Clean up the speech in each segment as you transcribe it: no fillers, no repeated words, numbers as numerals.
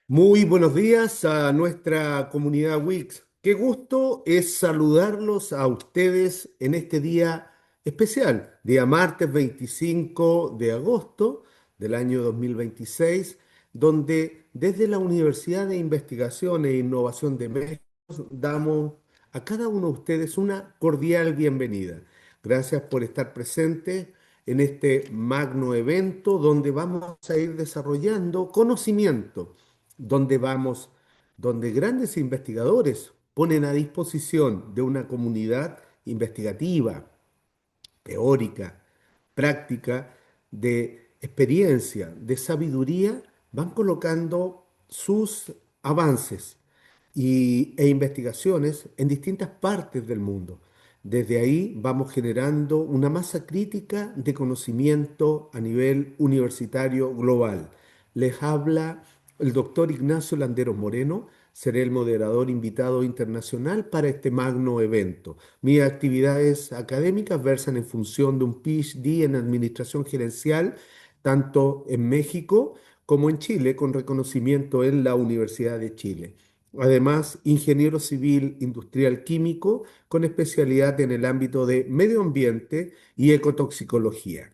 Muy buenos días a nuestra comunidad Wix. Qué gusto es saludarlos a ustedes en este día especial, día martes 25 de agosto del año 2026, donde desde la Universidad de Investigación e Innovación de México damos a cada uno de ustedes una cordial bienvenida. Gracias por estar presentes en este magno evento donde vamos a ir desarrollando conocimiento donde vamos, donde grandes investigadores ponen a disposición de una comunidad investigativa, teórica, práctica, de experiencia, de sabiduría, van colocando sus avances e investigaciones en distintas partes del mundo. Desde ahí vamos generando una masa crítica de conocimiento a nivel universitario global. Les habla el doctor Ignacio Landeros Moreno. Seré el moderador invitado internacional para este magno evento. Mis actividades académicas versan en función de un PhD en Administración Gerencial, tanto en México como en Chile, con reconocimiento en la Universidad de Chile. Además, ingeniero civil industrial químico con especialidad en el ámbito de medio ambiente y ecotoxicología.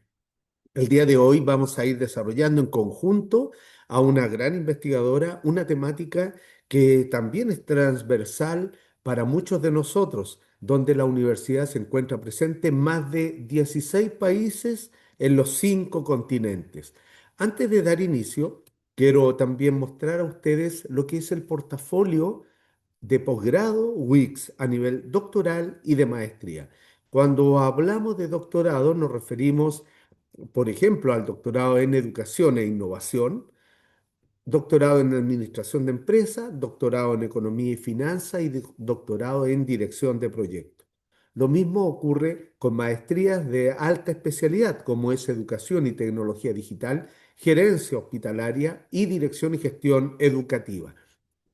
El día de hoy vamos a ir desarrollando en conjunto a una gran investigadora una temática que también es transversal para muchos de nosotros, donde la universidad se encuentra presente en más de 16 países en los 5 continentes. Antes de dar inicio, quiero también mostrar a ustedes lo que es el portafolio de posgrado WIX a nivel doctoral y de maestría. Cuando hablamos de doctorado nos referimos, por ejemplo, al doctorado en Educación e Innovación, doctorado en Administración de Empresas, doctorado en Economía y Finanzas y doctorado en Dirección de Proyectos. Lo mismo ocurre con maestrías de alta especialidad, como es Educación y Tecnología Digital, Gerencia Hospitalaria y Dirección y Gestión Educativa.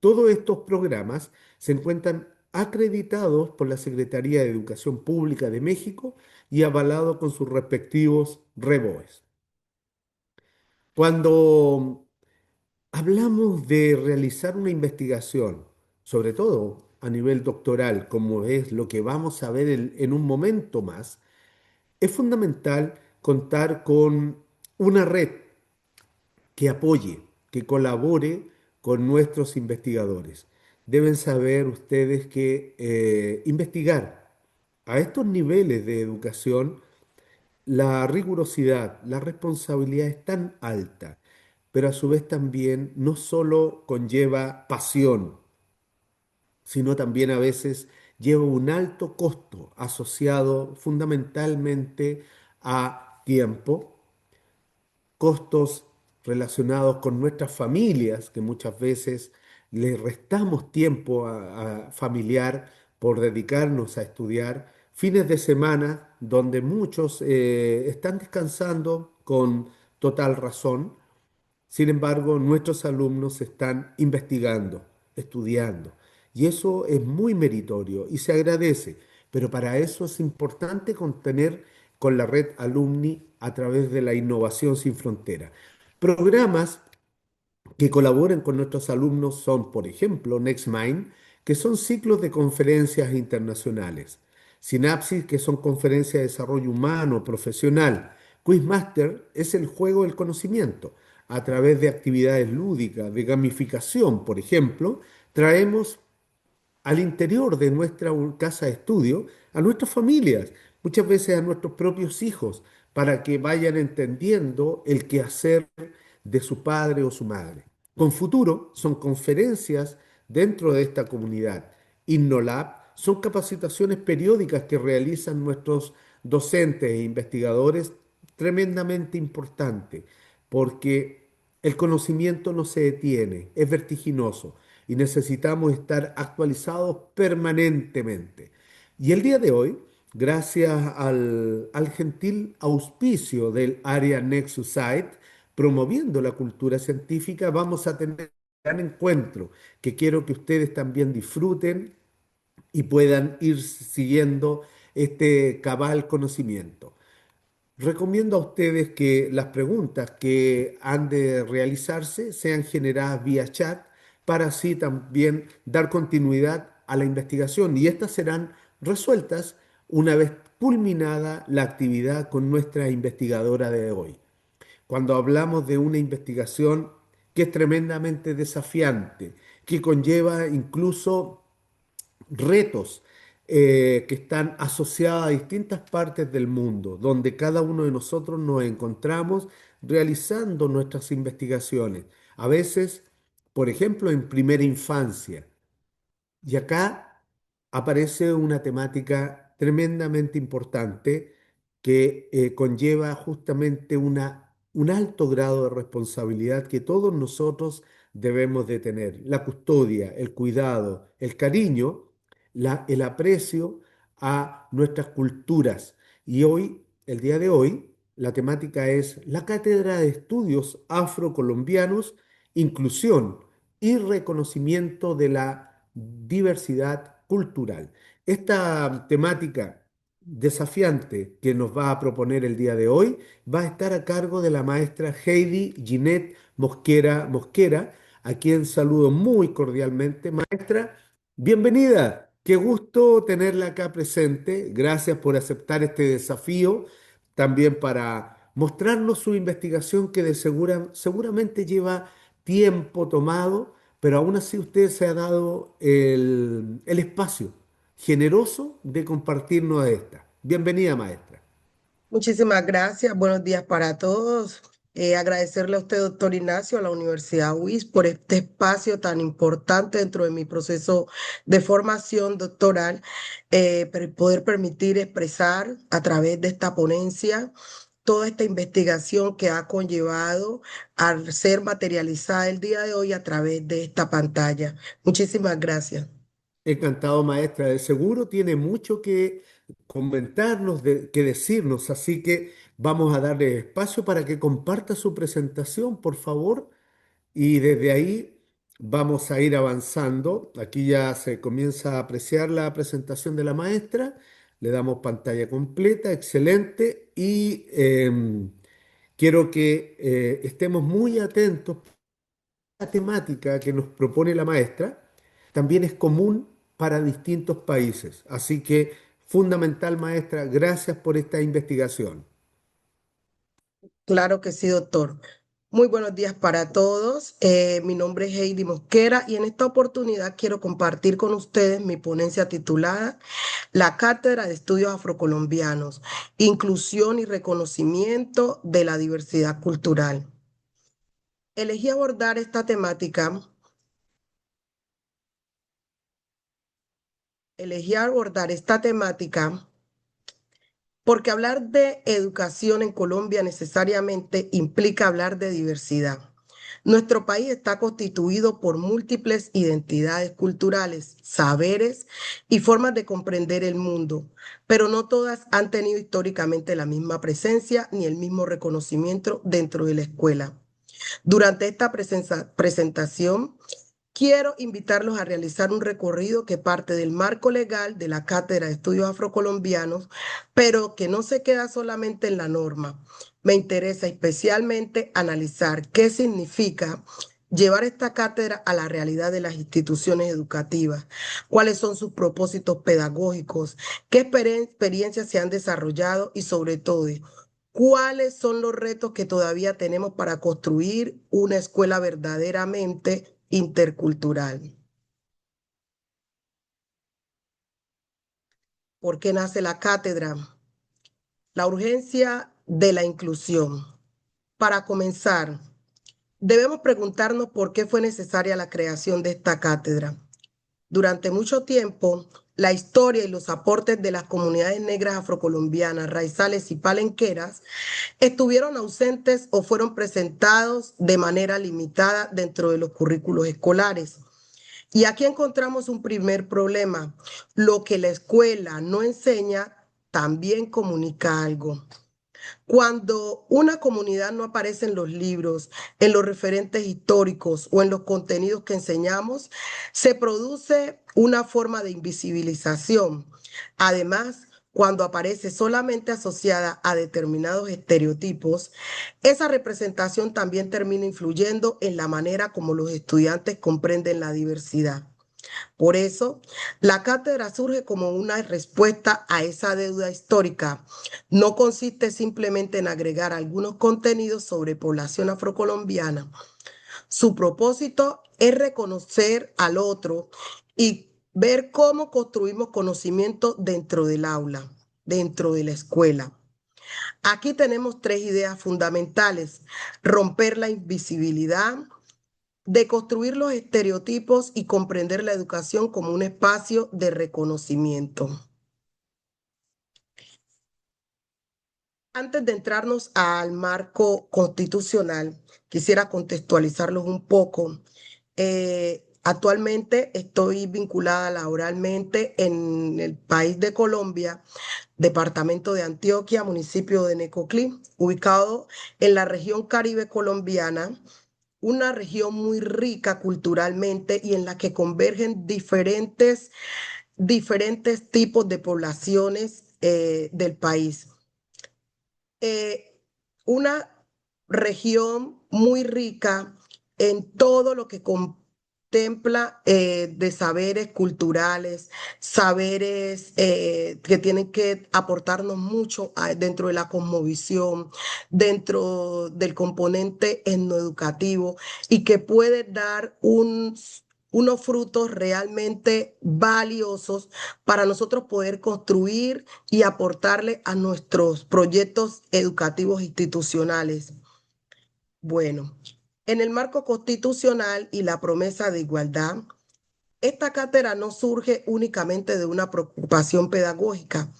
Todos estos programas se encuentran acreditados por la Secretaría de Educación Pública de México y avalados con sus respectivos REBOES. Cuando hablamos de realizar una investigación, sobre todo a nivel doctoral, como es lo que vamos a ver en un momento más, es fundamental contar con una red que apoye, que colabore con nuestros investigadores. Deben saber ustedes que investigar a estos niveles de educación, la rigurosidad, la responsabilidad es tan alta, pero a su vez también no solo conlleva pasión, sino también a veces lleva un alto costo asociado fundamentalmente a tiempo, costos relacionados con nuestras familias, que muchas veces le restamos tiempo a familiar por dedicarnos a estudiar, fines de semana donde muchos están descansando con total razón. Sin embargo, nuestros alumnos están investigando, estudiando, y eso es muy meritorio y se agradece, pero para eso es importante contener con la red Alumni a través de la innovación sin frontera. Programas que colaboran con nuestros alumnos son, por ejemplo, NextMind, que son ciclos de conferencias internacionales. Synapsis, que son conferencias de desarrollo humano, profesional. Quizmaster es el juego del conocimiento. A través de actividades lúdicas, de gamificación, por ejemplo, traemos al interior de nuestra casa de estudio a nuestras familias, muchas veces a nuestros propios hijos, para que vayan entendiendo el quehacer de su padre o su madre. Con Futuro son conferencias dentro de esta comunidad. InnoLab son capacitaciones periódicas que realizan nuestros docentes e investigadores, tremendamente importante, porque el conocimiento no se detiene, es vertiginoso y necesitamos estar actualizados permanentemente. Y el día de hoy, gracias al gentil auspicio del área Nexus Site, promoviendo la cultura científica, vamos a tener un gran encuentro que quiero que ustedes también disfruten y puedan ir siguiendo este cabal conocimiento. Recomiendo a ustedes que las preguntas que han de realizarse sean generadas vía chat para así también dar continuidad a la investigación. Y estas serán resueltas una vez culminada la actividad con nuestra investigadora de hoy. Cuando hablamos de una investigación que es tremendamente desafiante, que conlleva incluso retos que están asociados a distintas partes del mundo, donde cada uno de nosotros nos encontramos realizando nuestras investigaciones. A veces, por ejemplo, en primera infancia. Y acá aparece una temática tremendamente importante que conlleva justamente un alto grado de responsabilidad que todos nosotros debemos de tener. La custodia, el cuidado, el cariño, el aprecio a nuestras culturas. Y hoy, el día de hoy, la temática es la Cátedra de Estudios Afrocolombianos, Inclusión y Reconocimiento de la Diversidad Cultural. Esta temática desafiante que nos va a proponer el día de hoy va a estar a cargo de la maestra Heidi Ginette Mosquera, a quien saludo muy cordialmente. Maestra, bienvenida. Qué gusto tenerla acá presente. Gracias por aceptar este desafío, también para mostrarnos su investigación que seguramente lleva tiempo tomado, pero aún así usted se ha dado el espacio generoso de compartirnos esta. Bienvenida, maestra. Muchísimas gracias. Buenos días para todos. Agradecerle a usted, doctor Ignacio, a la Universidad UIS por este espacio tan importante dentro de mi proceso de formación doctoral, poder permitir expresar a través de esta ponencia toda esta investigación que ha conllevado a ser materializada el día de hoy a través de esta pantalla. Muchísimas gracias. Encantado, maestra. De seguro tiene mucho que comentarnos, que decirnos, así que vamos a darle espacio para que comparta su presentación, por favor. Y desde ahí vamos a ir avanzando. Aquí ya se comienza a apreciar la presentación de la maestra. Le damos pantalla completa, excelente. Y quiero que estemos muy atentos. La temática que nos propone la maestra también es común para distintos países. Así que fundamental, maestra, gracias por esta investigación. Claro que sí, doctor. Muy buenos días para todos. Mi nombre es Heidi Mosquera y en esta oportunidad quiero compartir con ustedes mi ponencia titulada La Cátedra de Estudios Afrocolombianos, Inclusión y Reconocimiento de la Diversidad Cultural. Elegí abordar esta temática, elegí abordar esta temática porque hablar de educación en Colombia necesariamente implica hablar de diversidad. Nuestro país está constituido por múltiples identidades culturales, saberes y formas de comprender el mundo, pero no todas han tenido históricamente la misma presencia ni el mismo reconocimiento dentro de la escuela. Durante esta presentación, quiero invitarlos a realizar un recorrido que parte del marco legal de la Cátedra de Estudios Afrocolombianos, pero que no se queda solamente en la norma. Me interesa especialmente analizar qué significa llevar esta cátedra a la realidad de las instituciones educativas, cuáles son sus propósitos pedagógicos, qué experiencias se han desarrollado y sobre todo, cuáles son los retos que todavía tenemos para construir una escuela verdaderamente intercultural. ¿Por qué nace la cátedra? La urgencia de la inclusión. Para comenzar, debemos preguntarnos por qué fue necesaria la creación de esta cátedra. Durante mucho tiempo, la historia y los aportes de las comunidades negras afrocolombianas, raizales y palenqueras estuvieron ausentes o fueron presentados de manera limitada dentro de los currículos escolares. Y aquí encontramos un primer problema. Lo que la escuela no enseña también comunica algo. Cuando una comunidad no aparece en los libros, en los referentes históricos o en los contenidos que enseñamos, se produce una forma de invisibilización. Además, cuando aparece solamente asociada a determinados estereotipos, esa representación también termina influyendo en la manera como los estudiantes comprenden la diversidad. Por eso, la cátedra surge como una respuesta a esa deuda histórica. No consiste simplemente en agregar algunos contenidos sobre población afrocolombiana. Su propósito es reconocer al otro y ver cómo construimos conocimiento dentro del aula, dentro de la escuela. Aquí tenemos tres ideas fundamentales: romper la invisibilidad, deconstruir los estereotipos y comprender la educación como un espacio de reconocimiento. Antes de entrarnos al marco constitucional, quisiera contextualizarlos un poco. Actualmente estoy vinculada laboralmente en el país de Colombia, departamento de Antioquia, municipio de Necoclí, ubicado en la región Caribe colombiana, una región muy rica culturalmente y en la que convergen diferentes tipos de poblaciones del país. Una región muy rica en todo lo que contempla de saberes culturales, saberes que tienen que aportarnos mucho dentro de la cosmovisión, dentro del componente etnoeducativo y que puede dar unos frutos realmente valiosos para nosotros poder construir y aportarle a nuestros proyectos educativos institucionales. Bueno, en el marco constitucional y la promesa de igualdad, esta cátedra no surge únicamente de una preocupación pedagógica,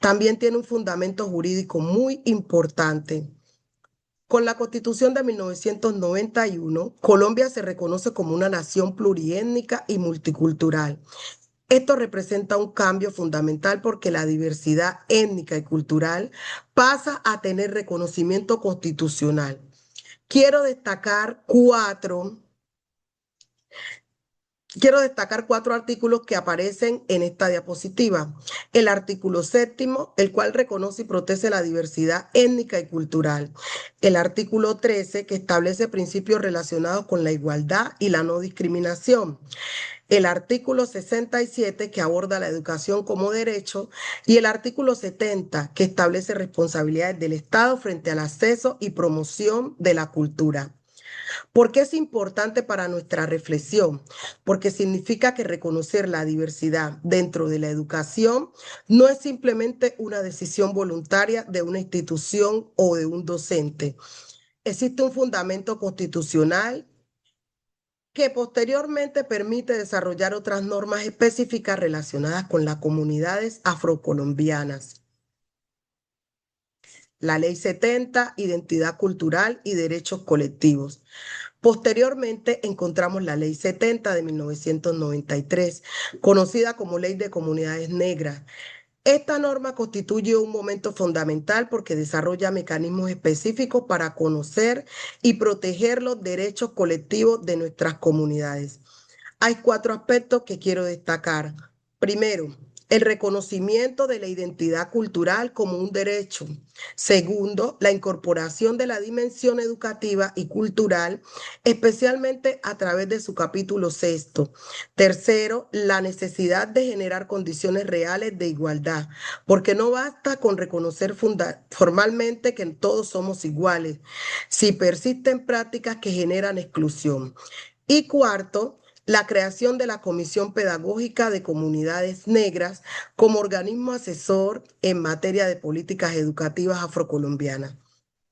también tiene un fundamento jurídico muy importante. Con la Constitución de 1991, Colombia se reconoce como una nación pluriétnica y multicultural. Esto representa un cambio fundamental porque la diversidad étnica y cultural pasa a tener reconocimiento constitucional. Quiero destacar cuatro, quiero destacar cuatro artículos que aparecen en esta diapositiva. El artículo séptimo, el cual reconoce y protege la diversidad étnica y cultural. El artículo 13, que establece principios relacionados con la igualdad y la no discriminación. El artículo 67, que aborda la educación como derecho, y el artículo 70, que establece responsabilidades del Estado frente al acceso y promoción de la cultura. ¿Por qué es importante para nuestra reflexión? Porque significa que reconocer la diversidad dentro de la educación no es simplemente una decisión voluntaria de una institución o de un docente. Existe un fundamento constitucional que posteriormente permite desarrollar otras normas específicas relacionadas con las comunidades afrocolombianas. La Ley 70, Identidad Cultural y Derechos Colectivos. Posteriormente encontramos la Ley 70 de 1993, conocida como Ley de Comunidades Negras. Esta norma constituye un momento fundamental porque desarrolla mecanismos específicos para conocer y proteger los derechos colectivos de nuestras comunidades. Hay cuatro aspectos que quiero destacar. Primero, el reconocimiento de la identidad cultural como un derecho. Segundo, la incorporación de la dimensión educativa y cultural, especialmente a través de su capítulo sexto. Tercero, la necesidad de generar condiciones reales de igualdad, porque no basta con reconocer formalmente que todos somos iguales, si persisten prácticas que generan exclusión. Y cuarto, la creación de la Comisión Pedagógica de Comunidades Negras como organismo asesor en materia de políticas educativas afrocolombianas.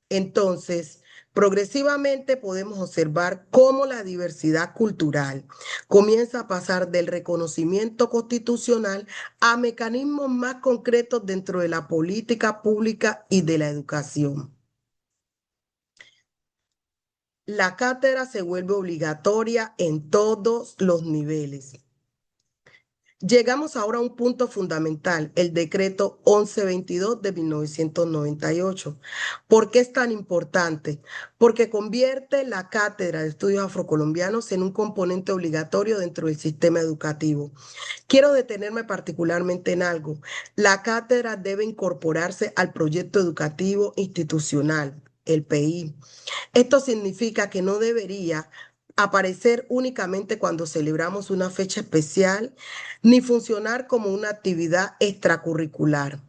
Entonces, progresivamente podemos observar cómo la diversidad cultural comienza a pasar del reconocimiento constitucional a mecanismos más concretos dentro de la política pública y de la educación. La cátedra se vuelve obligatoria en todos los niveles. Llegamos ahora a un punto fundamental, el decreto 1122 de 1998. ¿Por qué es tan importante? Porque convierte la Cátedra de Estudios Afrocolombianos en un componente obligatorio dentro del sistema educativo. Quiero detenerme particularmente en algo. La cátedra debe incorporarse al proyecto educativo institucional, el PI. Esto significa que no debería aparecer únicamente cuando celebramos una fecha especial, ni funcionar como una actividad extracurricular.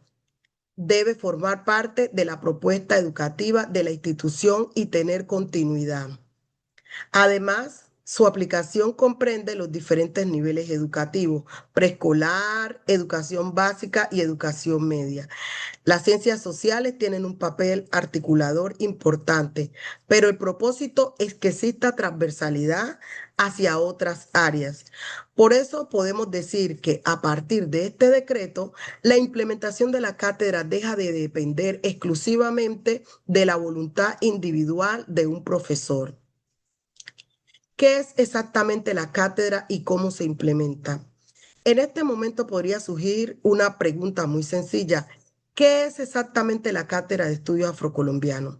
Debe formar parte de la propuesta educativa de la institución y tener continuidad. Además, su aplicación comprende los diferentes niveles educativos: preescolar, educación básica y educación media. Las ciencias sociales tienen un papel articulador importante, pero el propósito es que exista transversalidad hacia otras áreas. Por eso podemos decir que a partir de este decreto, la implementación de la cátedra deja de depender exclusivamente de la voluntad individual de un profesor. ¿Qué es exactamente la cátedra y cómo se implementa? En este momento podría surgir una pregunta muy sencilla. ¿Qué es exactamente la Cátedra de Estudios Afrocolombianos?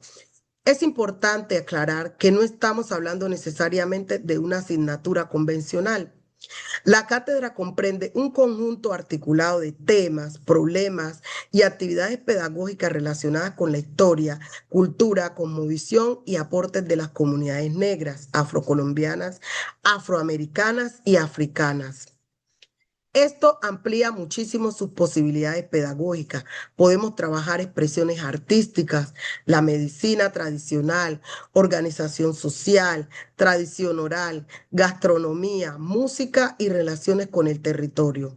Es importante aclarar que no estamos hablando necesariamente de una asignatura convencional. La cátedra comprende un conjunto articulado de temas, problemas y actividades pedagógicas relacionadas con la historia, cultura, cosmovisión y aportes de las comunidades negras, afrocolombianas, afroamericanas y africanas. Esto amplía muchísimo sus posibilidades pedagógicas. Podemos trabajar expresiones artísticas, la medicina tradicional, organización social, tradición oral, gastronomía, música y relaciones con el territorio.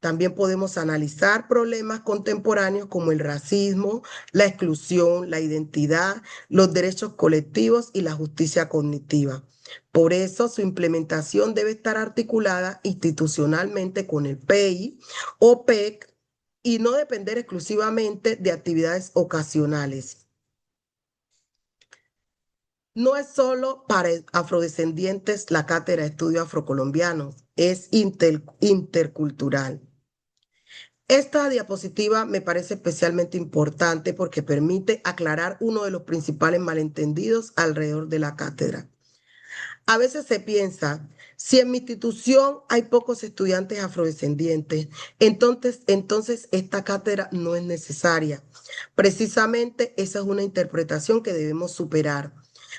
También podemos analizar problemas contemporáneos como el racismo, la exclusión, la identidad, los derechos colectivos y la justicia cognitiva. Por eso su implementación debe estar articulada institucionalmente con el PEI o PEC y no depender exclusivamente de actividades ocasionales. No es solo para afrodescendientes la cátedra de estudios afrocolombianos, es intercultural. Esta diapositiva me parece especialmente importante porque permite aclarar uno de los principales malentendidos alrededor de la cátedra. A veces se piensa, si en mi institución hay pocos estudiantes afrodescendientes, entonces esta cátedra no es necesaria. Precisamente esa es una interpretación que debemos superar.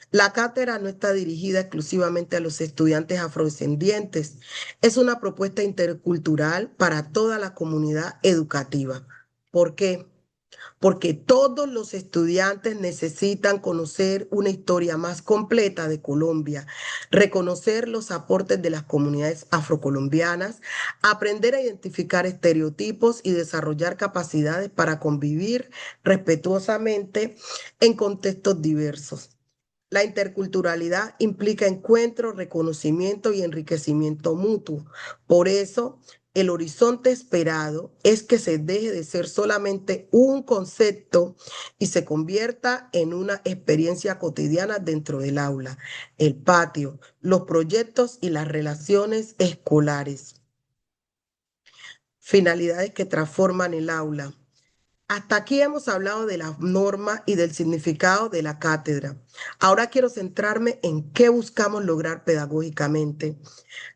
La cátedra no está dirigida exclusivamente a los estudiantes afrodescendientes. Es una propuesta intercultural para toda la comunidad educativa. ¿Por qué? Porque todos los estudiantes necesitan conocer una historia más completa de Colombia, reconocer los aportes de las comunidades afrocolombianas, aprender a identificar estereotipos y desarrollar capacidades para convivir respetuosamente en contextos diversos. La interculturalidad implica encuentro, reconocimiento y enriquecimiento mutuo. Por eso, el horizonte esperado es que se deje de ser solamente un concepto y se convierta en una experiencia cotidiana dentro del aula, el patio, los proyectos y las relaciones escolares. Finalidades que transforman el aula. Hasta aquí hemos hablado de la norma y del significado de la cátedra. Ahora quiero centrarme en qué buscamos lograr pedagógicamente.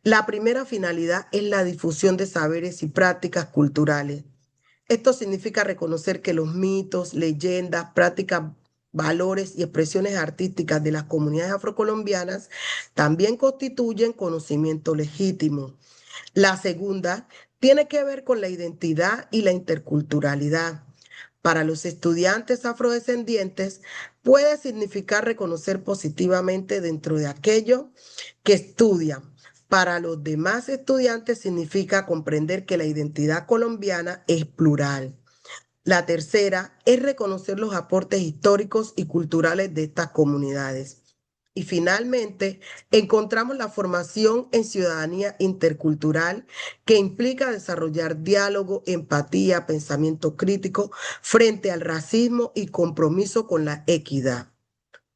La primera finalidad es la difusión de saberes y prácticas culturales. Esto significa reconocer que los mitos, leyendas, prácticas, valores y expresiones artísticas de las comunidades afrocolombianas también constituyen conocimiento legítimo. La segunda tiene que ver con la identidad y la interculturalidad. Para los estudiantes afrodescendientes puede significar reconocer positivamente dentro de aquello que estudian. Para los demás estudiantes significa comprender que la identidad colombiana es plural. La tercera es reconocer los aportes históricos y culturales de estas comunidades. Y finalmente, encontramos la formación en ciudadanía intercultural, que implica desarrollar diálogo, empatía, pensamiento crítico frente al racismo y compromiso con la equidad.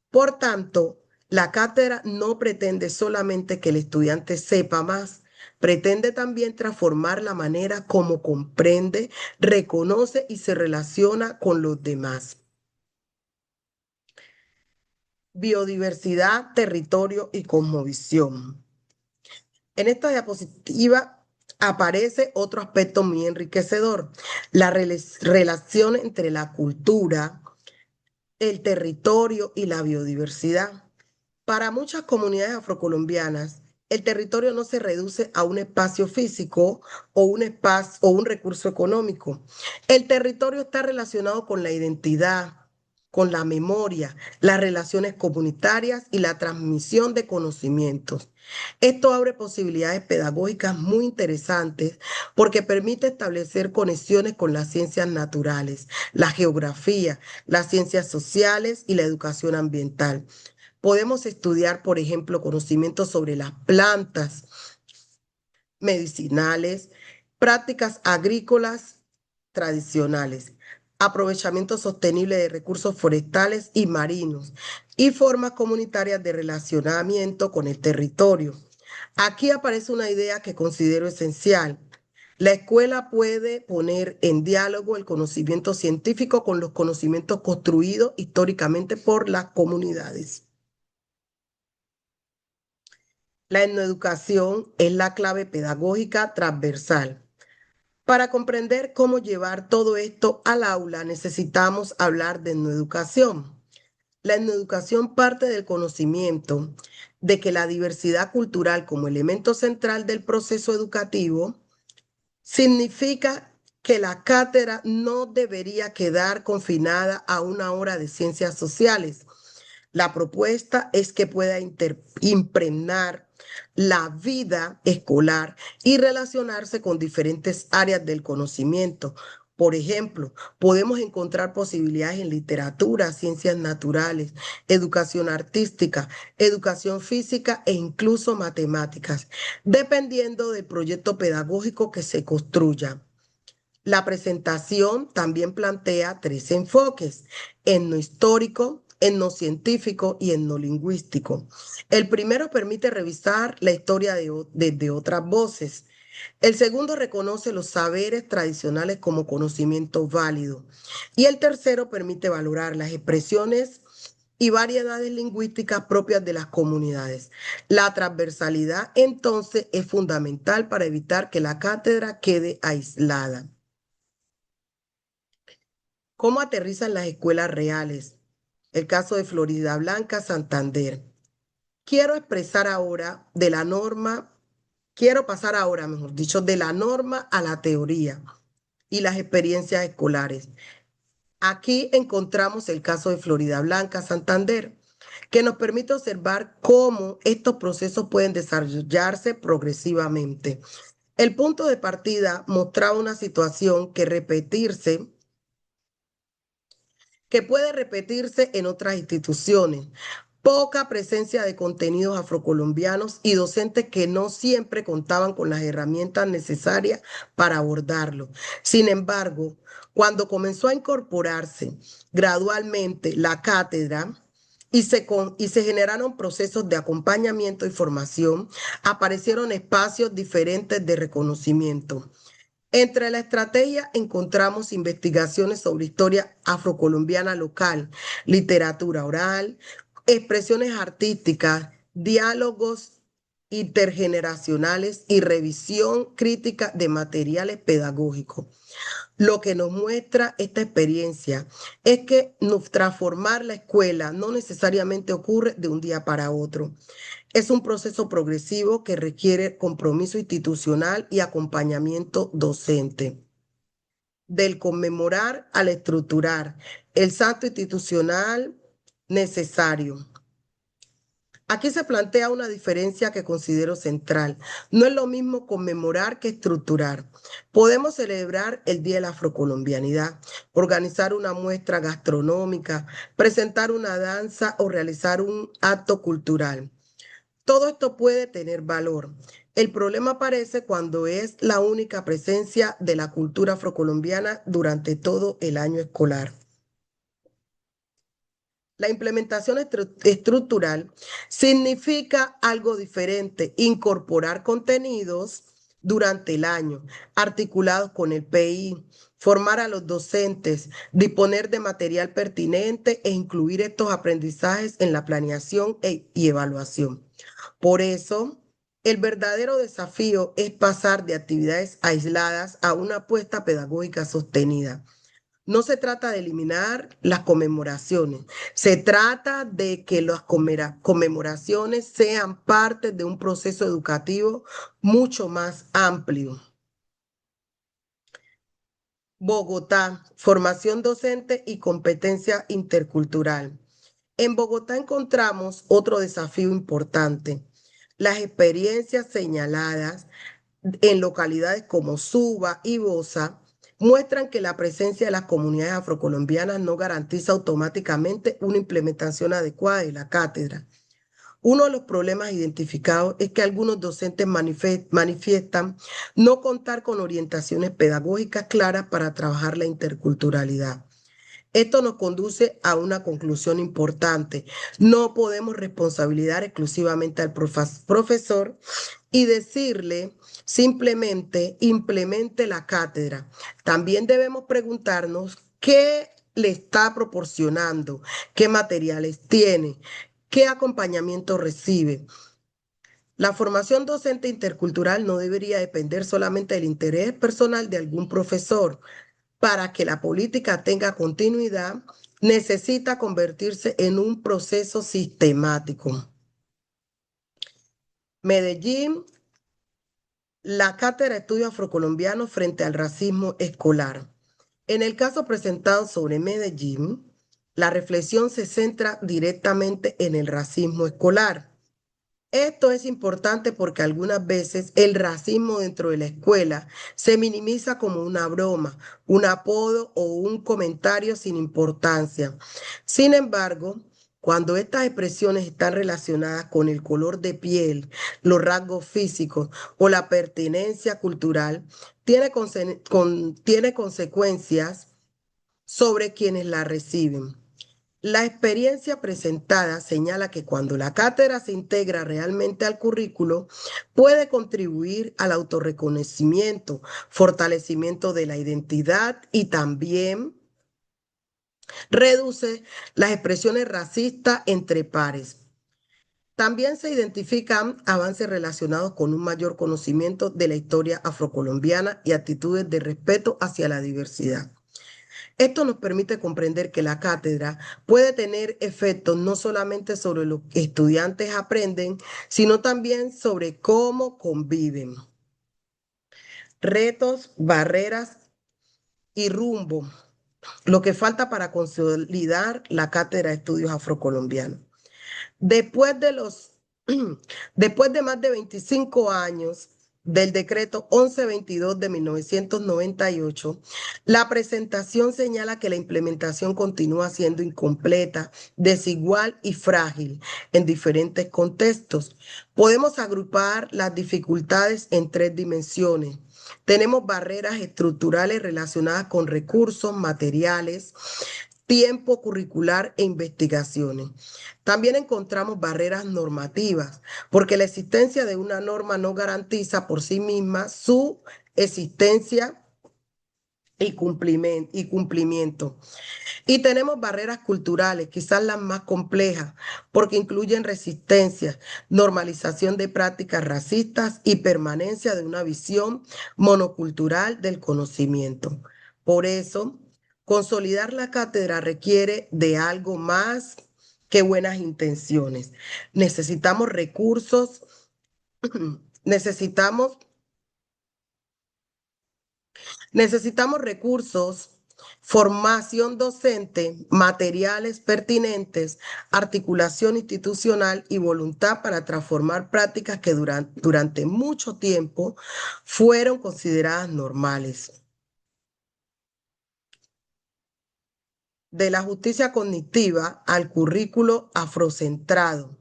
Por tanto, la cátedra no pretende solamente que el estudiante sepa más, pretende también transformar la manera como comprende, reconoce y se relaciona con los demás. Biodiversidad, territorio y cosmovisión. En esta diapositiva aparece otro aspecto muy enriquecedor, la relación entre la cultura, el territorio y la biodiversidad. Para muchas comunidades afrocolombianas, el territorio no se reduce a un espacio físico o un espacio o un recurso económico. El territorio está relacionado con la identidad, con la memoria, las relaciones comunitarias y la transmisión de conocimientos. Esto abre posibilidades pedagógicas muy interesantes porque permite establecer conexiones con las ciencias naturales, la geografía, las ciencias sociales y la educación ambiental. Podemos estudiar, por ejemplo, conocimientos sobre las plantas medicinales, prácticas agrícolas tradicionales, aprovechamiento sostenible de recursos forestales y marinos y formas comunitarias de relacionamiento con el territorio. Aquí aparece una idea que considero esencial. La escuela puede poner en diálogo el conocimiento científico con los conocimientos construidos históricamente por las comunidades. La etnoeducación es la clave pedagógica transversal. Para comprender cómo llevar todo esto al aula, necesitamos hablar de etnoeducación. La etnoeducación parte del conocimiento de que la diversidad cultural como elemento central del proceso educativo significa que la cátedra no debería quedar confinada a una hora de ciencias sociales. La propuesta es que pueda impregnar la vida escolar y relacionarse con diferentes áreas del conocimiento. Por ejemplo, podemos encontrar posibilidades en literatura, ciencias naturales, educación artística, educación física e incluso matemáticas, dependiendo del proyecto pedagógico que se construya. La presentación también plantea tres enfoques: etnohistórico, etnocientífico y etnolingüístico. El primero permite revisar la historia desde otras voces. El segundo reconoce los saberes tradicionales como conocimiento válido. Y el tercero permite valorar las expresiones y variedades lingüísticas propias de las comunidades. La transversalidad, entonces, es fundamental para evitar que la cátedra quede aislada. ¿Cómo aterrizan las escuelas reales? El caso de Florida Blanca, Santander. Quiero expresar ahora de la norma, quiero pasar ahora, mejor dicho, de la norma a la teoría y las experiencias escolares. Aquí encontramos el caso de Florida Blanca, Santander, que nos permite observar cómo estos procesos pueden desarrollarse progresivamente. El punto de partida mostraba una situación que puede repetirse en otras instituciones. Poca presencia de contenidos afrocolombianos y docentes que no siempre contaban con las herramientas necesarias para abordarlo. Sin embargo, cuando comenzó a incorporarse gradualmente la cátedra y se generaron procesos de acompañamiento y formación, aparecieron espacios diferentes de reconocimiento. Entre la estrategia encontramos investigaciones sobre historia afrocolombiana local, literatura oral, expresiones artísticas, diálogos intergeneracionales y revisión crítica de materiales pedagógicos. Lo que nos muestra esta experiencia es que transformar la escuela no necesariamente ocurre de un día para otro. Es un proceso progresivo que requiere compromiso institucional y acompañamiento docente. Del conmemorar al estructurar, el salto institucional necesario. Aquí se plantea una diferencia que considero central. No es lo mismo conmemorar que estructurar. Podemos celebrar el Día de la Afrocolombianidad, organizar una muestra gastronómica, presentar una danza o realizar un acto cultural. Todo esto puede tener valor. El problema aparece cuando es la única presencia de la cultura afrocolombiana durante todo el año escolar. La implementación estructural significa algo diferente, incorporar contenidos durante el año, articulados con el PI, formar a los docentes, disponer de material pertinente e incluir estos aprendizajes en la planeación y evaluación. Por eso, el verdadero desafío es pasar de actividades aisladas a una apuesta pedagógica sostenida. No se trata de eliminar las conmemoraciones, se trata de que las conmemoraciones sean parte de un proceso educativo mucho más amplio. Bogotá, formación docente y competencia intercultural. En Bogotá encontramos otro desafío importante. Las experiencias señaladas en localidades como Suba y Bosa muestran que la presencia de las comunidades afrocolombianas no garantiza automáticamente una implementación adecuada de la cátedra. Uno de los problemas identificados es que algunos docentes manifiestan no contar con orientaciones pedagógicas claras para trabajar la interculturalidad. Esto nos conduce a una conclusión importante. No podemos responsabilizar exclusivamente al profesor y decirle simplemente implemente la cátedra. También debemos preguntarnos qué le está proporcionando, qué materiales tiene, qué acompañamiento recibe. La formación docente intercultural no debería depender solamente del interés personal de algún profesor. Para que la política tenga continuidad, necesita convertirse en un proceso sistemático. Medellín, la Cátedra de Estudios Afrocolombianos frente al racismo escolar. En el caso presentado sobre Medellín, la reflexión se centra directamente en el racismo escolar. Esto es importante porque algunas veces el racismo dentro de la escuela se minimiza como una broma, un apodo o un comentario sin importancia. Sin embargo, cuando estas expresiones están relacionadas con el color de piel, los rasgos físicos o la pertenencia cultural, tiene consecuencias sobre quienes la reciben. La experiencia presentada señala que cuando la cátedra se integra realmente al currículo, puede contribuir al autorreconocimiento, fortalecimiento de la identidad y también reduce las expresiones racistas entre pares. También se identifican avances relacionados con un mayor conocimiento de la historia afrocolombiana y actitudes de respeto hacia la diversidad. Esto nos permite comprender que la cátedra puede tener efectos no solamente sobre lo que estudiantes aprenden, sino también sobre cómo conviven. Retos, barreras y rumbo. Lo que falta para consolidar la cátedra de estudios afrocolombianos. Después de los, después de más de 25 años del decreto 1122 de 1998, la presentación señala que la implementación continúa siendo incompleta, desigual y frágil en diferentes contextos. Podemos agrupar las dificultades en tres dimensiones. Tenemos barreras estructurales relacionadas con recursos, materiales, tiempo curricular e investigaciones. También encontramos barreras normativas, porque la existencia de una norma no garantiza por sí misma su existencia y cumplimiento. Y tenemos barreras culturales, quizás las más complejas, porque incluyen resistencia, normalización de prácticas racistas y permanencia de una visión monocultural del conocimiento. Por eso, consolidar la cátedra requiere de algo más que buenas intenciones. Necesitamos recursos, necesitamos Necesitamos recursos, formación docente, materiales pertinentes, articulación institucional y voluntad para transformar prácticas que durante mucho tiempo fueron consideradas normales. De la justicia cognitiva al currículo afrocentrado.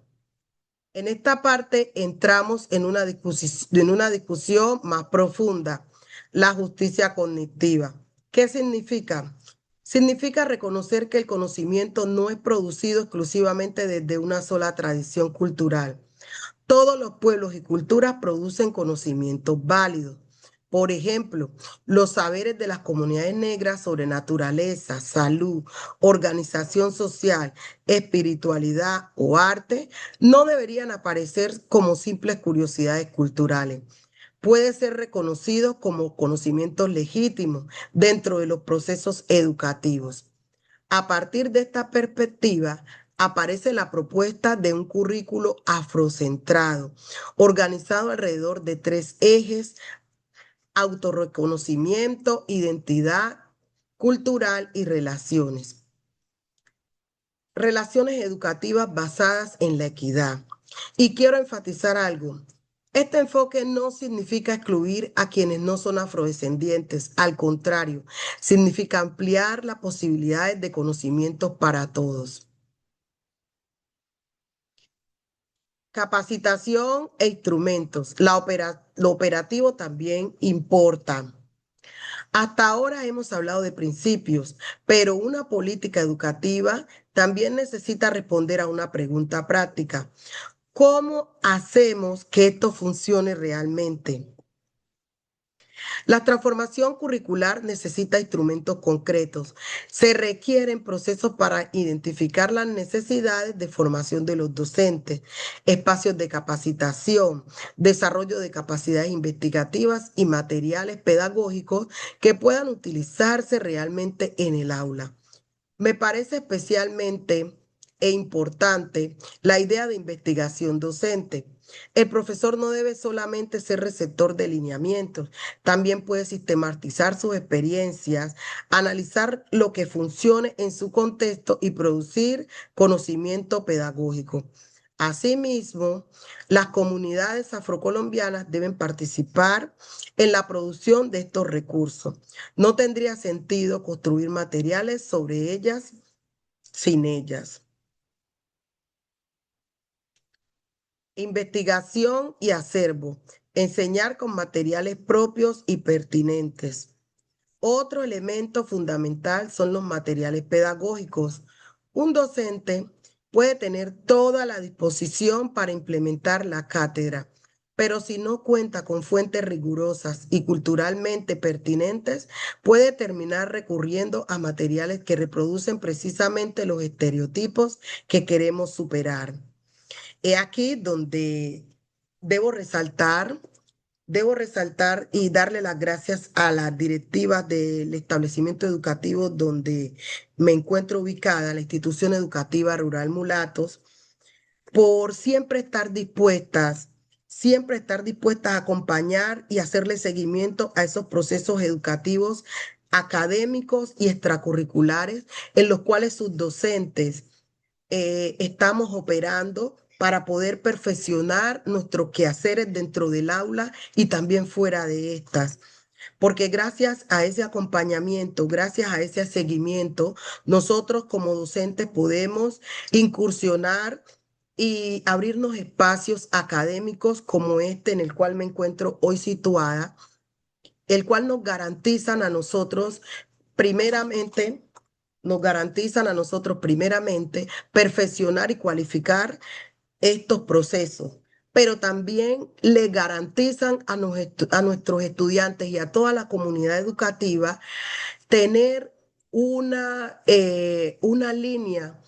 En esta parte entramos en una discusión más profunda, la justicia cognitiva. ¿Qué significa? Significa reconocer que el conocimiento no es producido exclusivamente desde una sola tradición cultural. Todos los pueblos y culturas producen conocimientos válidos. Por ejemplo, los saberes de las comunidades negras sobre naturaleza, salud, organización social, espiritualidad o arte no deberían aparecer como simples curiosidades culturales. Puede ser reconocido como conocimientos legítimos dentro de los procesos educativos. A partir de esta perspectiva, aparece la propuesta de un currículo afrocentrado, organizado alrededor de tres ejes: autorreconocimiento, identidad cultural y relaciones. Relaciones educativas basadas en la equidad. Y quiero enfatizar algo. Este enfoque no significa excluir a quienes no son afrodescendientes, al contrario, significa ampliar las posibilidades de conocimientos para todos. Capacitación e instrumentos. Lo operativo también importa. Hasta ahora hemos hablado de principios, pero una política educativa también necesita responder a una pregunta práctica. ¿Cómo hacemos que esto funcione realmente? La transformación curricular necesita instrumentos concretos. Se requieren procesos para identificar las necesidades de formación de los docentes, espacios de capacitación, desarrollo de capacidades investigativas y materiales pedagógicos que puedan utilizarse realmente en el aula. Me parece especialmente importante la idea de investigación docente. El profesor no debe solamente ser receptor de lineamientos, también puede sistematizar sus experiencias, analizar lo que funcione en su contexto y producir conocimiento pedagógico. Asimismo, las comunidades afrocolombianas deben participar en la producción de estos recursos. No tendría sentido construir materiales sobre ellas sin ellas. Investigación y acervo. Enseñar con materiales propios y pertinentes. Otro elemento fundamental son los materiales pedagógicos. Un docente puede tener toda la disposición para implementar la cátedra, pero si no cuenta con fuentes rigurosas y culturalmente pertinentes, puede terminar recurriendo a materiales que reproducen precisamente los estereotipos que queremos superar. He aquí donde debo resaltar Debo resaltar y darle las gracias a las directivas del establecimiento educativo donde me encuentro ubicada, la institución educativa rural Mulatos, por siempre estar dispuestas a acompañar y hacerle seguimiento a esos procesos educativos, académicos y extracurriculares en los cuales sus docentes estamos operando para poder perfeccionar nuestros quehaceres dentro del aula y también fuera de estas. Porque gracias a ese acompañamiento, gracias a ese seguimiento, nosotros como docentes podemos incursionar y abrirnos espacios académicos como este en el cual me encuentro hoy situada, el cual primeramente, nos garantizan a nosotros primeramente perfeccionar y cualificar estos procesos, pero también le garantizan a nuestros estudiantes y a toda la comunidad educativa tener una línea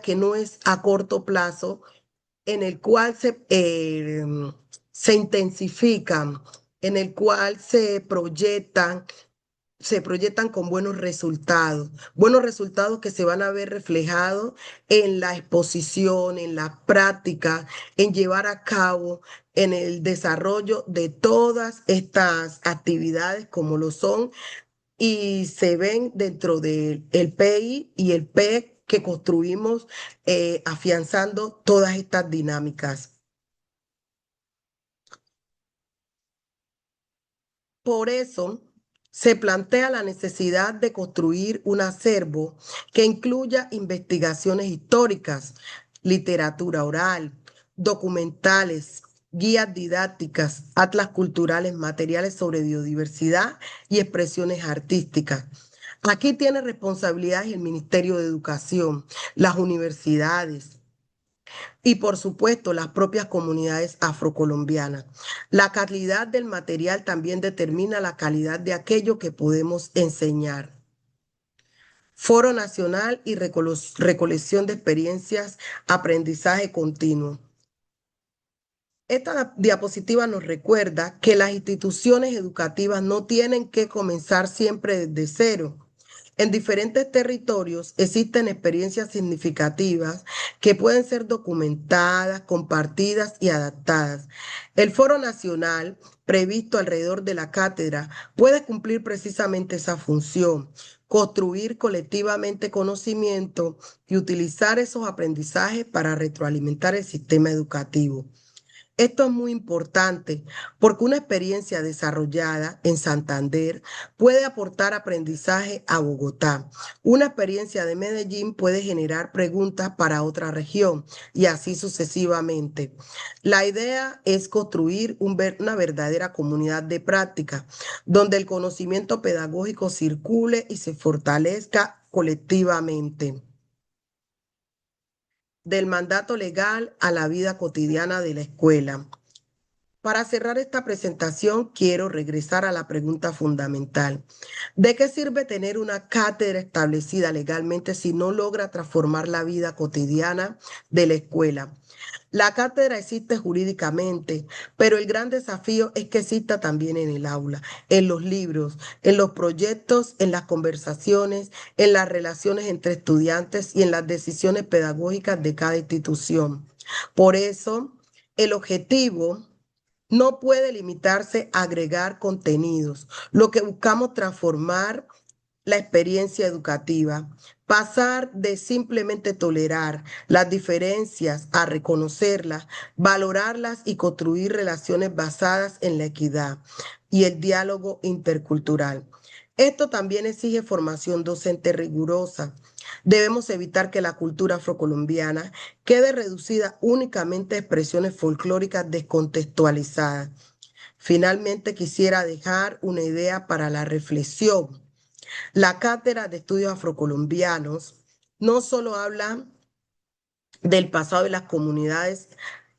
que no es a corto plazo, en el cual se intensifican, en el cual se proyectan con buenos resultados que se van a ver reflejados en la exposición, en la práctica, en llevar a cabo, en el desarrollo de todas estas actividades como lo son y se ven dentro del PI y el P que construimos afianzando todas estas dinámicas. Por eso se plantea la necesidad de construir un acervo que incluya investigaciones históricas, literatura oral, documentales, guías didácticas, atlas culturales, materiales sobre biodiversidad y expresiones artísticas. Aquí tiene responsabilidades el Ministerio de Educación, las universidades, y por supuesto las propias comunidades afrocolombianas. La calidad del material también determina la calidad de aquello que podemos enseñar. Foro Nacional y recolección de experiencias, aprendizaje continuo. Esta diapositiva nos recuerda que las instituciones educativas no tienen que comenzar siempre desde cero. En diferentes territorios existen experiencias significativas que pueden ser documentadas, compartidas y adaptadas. El Foro Nacional, previsto alrededor de la cátedra, puede cumplir precisamente esa función, construir colectivamente conocimiento y utilizar esos aprendizajes para retroalimentar el sistema educativo. Esto es muy importante porque una experiencia desarrollada en Santander puede aportar aprendizaje a Bogotá. Una experiencia de Medellín puede generar preguntas para otra región y así sucesivamente. La idea es construir una verdadera comunidad de práctica donde el conocimiento pedagógico circule y se fortalezca colectivamente. Del mandato legal a la vida cotidiana de la escuela. Para cerrar esta presentación, quiero regresar a la pregunta fundamental. ¿De qué sirve tener una cátedra establecida legalmente si no logra transformar la vida cotidiana de la escuela? La cátedra existe jurídicamente, pero el gran desafío es que exista también en el aula, en los libros, en los proyectos, en las conversaciones, en las relaciones entre estudiantes y en las decisiones pedagógicas de cada institución. Por eso, el objetivo no puede limitarse a agregar contenidos. Lo que buscamos transformar la experiencia educativa, pasar de simplemente tolerar las diferencias a reconocerlas, valorarlas y construir relaciones basadas en la equidad y el diálogo intercultural. Esto también exige formación docente rigurosa. Debemos evitar que la cultura afrocolombiana quede reducida únicamente a expresiones folclóricas descontextualizadas. Finalmente, quisiera dejar una idea para la reflexión. La Cátedra de Estudios Afrocolombianos no solo habla del pasado de las comunidades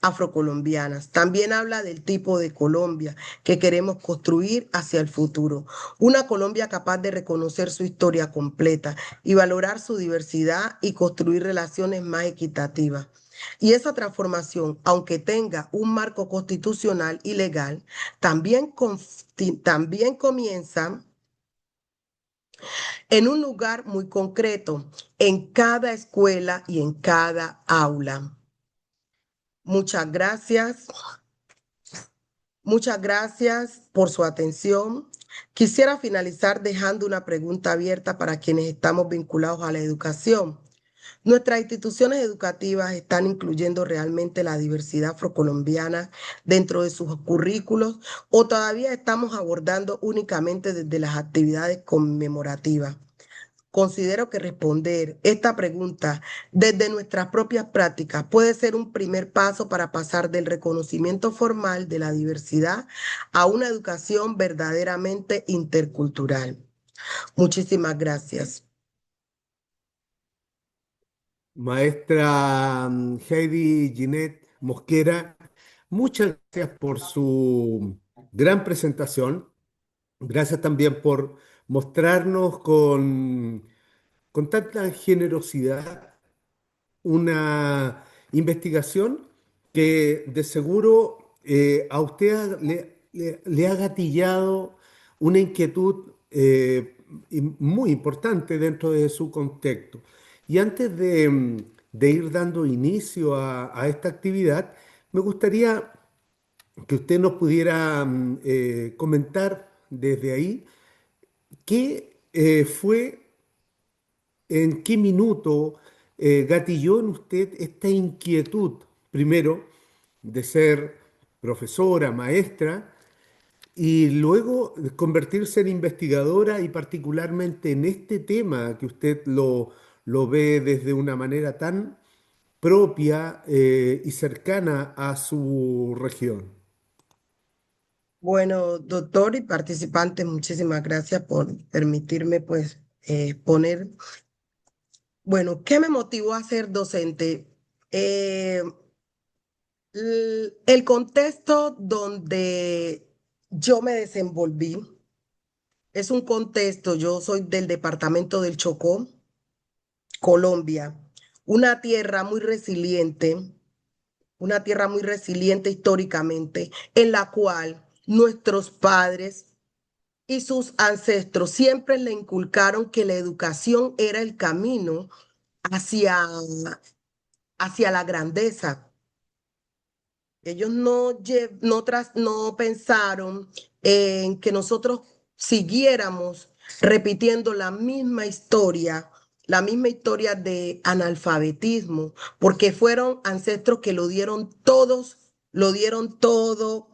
afrocolombianas, también habla del tipo de Colombia que queremos construir hacia el futuro. Una Colombia capaz de reconocer su historia completa y valorar su diversidad y construir relaciones más equitativas. Y esa transformación, aunque tenga un marco constitucional y legal, también comienza en un lugar muy concreto, en cada escuela y en cada aula. Muchas gracias. Muchas gracias por su atención. Quisiera finalizar dejando una pregunta abierta para quienes estamos vinculados a la educación. ¿Nuestras instituciones educativas están incluyendo realmente la diversidad afrocolombiana dentro de sus currículos o todavía estamos abordando únicamente desde las actividades conmemorativas? Considero que responder esta pregunta desde nuestras propias prácticas puede ser un primer paso para pasar del reconocimiento formal de la diversidad a una educación verdaderamente intercultural. Muchísimas gracias. Maestra Heidi Ginette Mosquera, muchas gracias por su gran presentación. Gracias también por mostrarnos con tanta generosidad una investigación que de seguro a usted le ha gatillado una inquietud muy importante dentro de su contexto. Y antes de ir dando inicio a esta actividad, me gustaría que usted nos pudiera comentar desde ahí qué fue, en qué minuto gatilló en usted esta inquietud, primero, de ser profesora, maestra, y luego de convertirse en investigadora y particularmente en este tema que usted lo ve desde una manera tan propia y cercana a su región. Bueno, doctor y participantes, muchísimas gracias por permitirme exponer. Bueno, ¿qué me motivó a ser docente? Eh, el contexto donde yo me desenvolví es un contexto, yo soy del departamento del Chocó, Colombia, una tierra muy resiliente, una tierra muy resiliente históricamente, en la cual nuestros padres y sus ancestros siempre le inculcaron que la educación era el camino hacia, hacia la grandeza. Ellos no pensaron en que nosotros siguiéramos repitiendo la misma historia de analfabetismo, porque fueron ancestros que lo dieron todo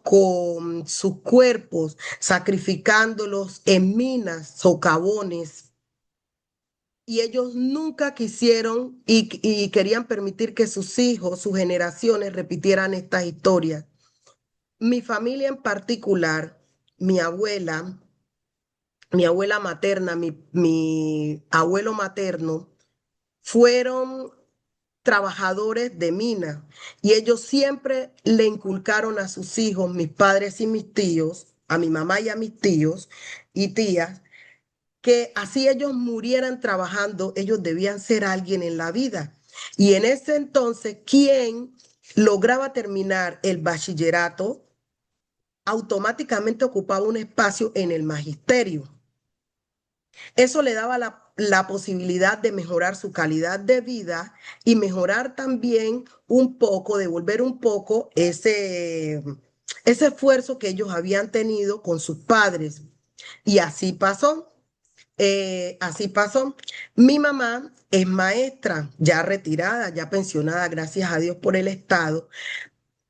con sus cuerpos, sacrificándolos en minas, socavones, y ellos nunca quisieron y querían permitir que sus hijos, sus generaciones repitieran estas historias. Mi familia en particular, mi abuela, mi abuela materna, mi abuelo materno, fueron trabajadores de mina y ellos siempre le inculcaron a sus hijos, mis padres y mis tíos, a mi mamá y a mis tíos y tías, que así ellos murieran trabajando, ellos debían ser alguien en la vida. Y en ese entonces, quien lograba terminar el bachillerato automáticamente ocupaba un espacio en el magisterio. Eso le daba la posibilidad de mejorar su calidad de vida y mejorar también un poco, devolver un poco ese esfuerzo que ellos habían tenido con sus padres. Y así pasó. Así pasó. Mi mamá es maestra, ya retirada, ya pensionada, gracias a Dios por el Estado.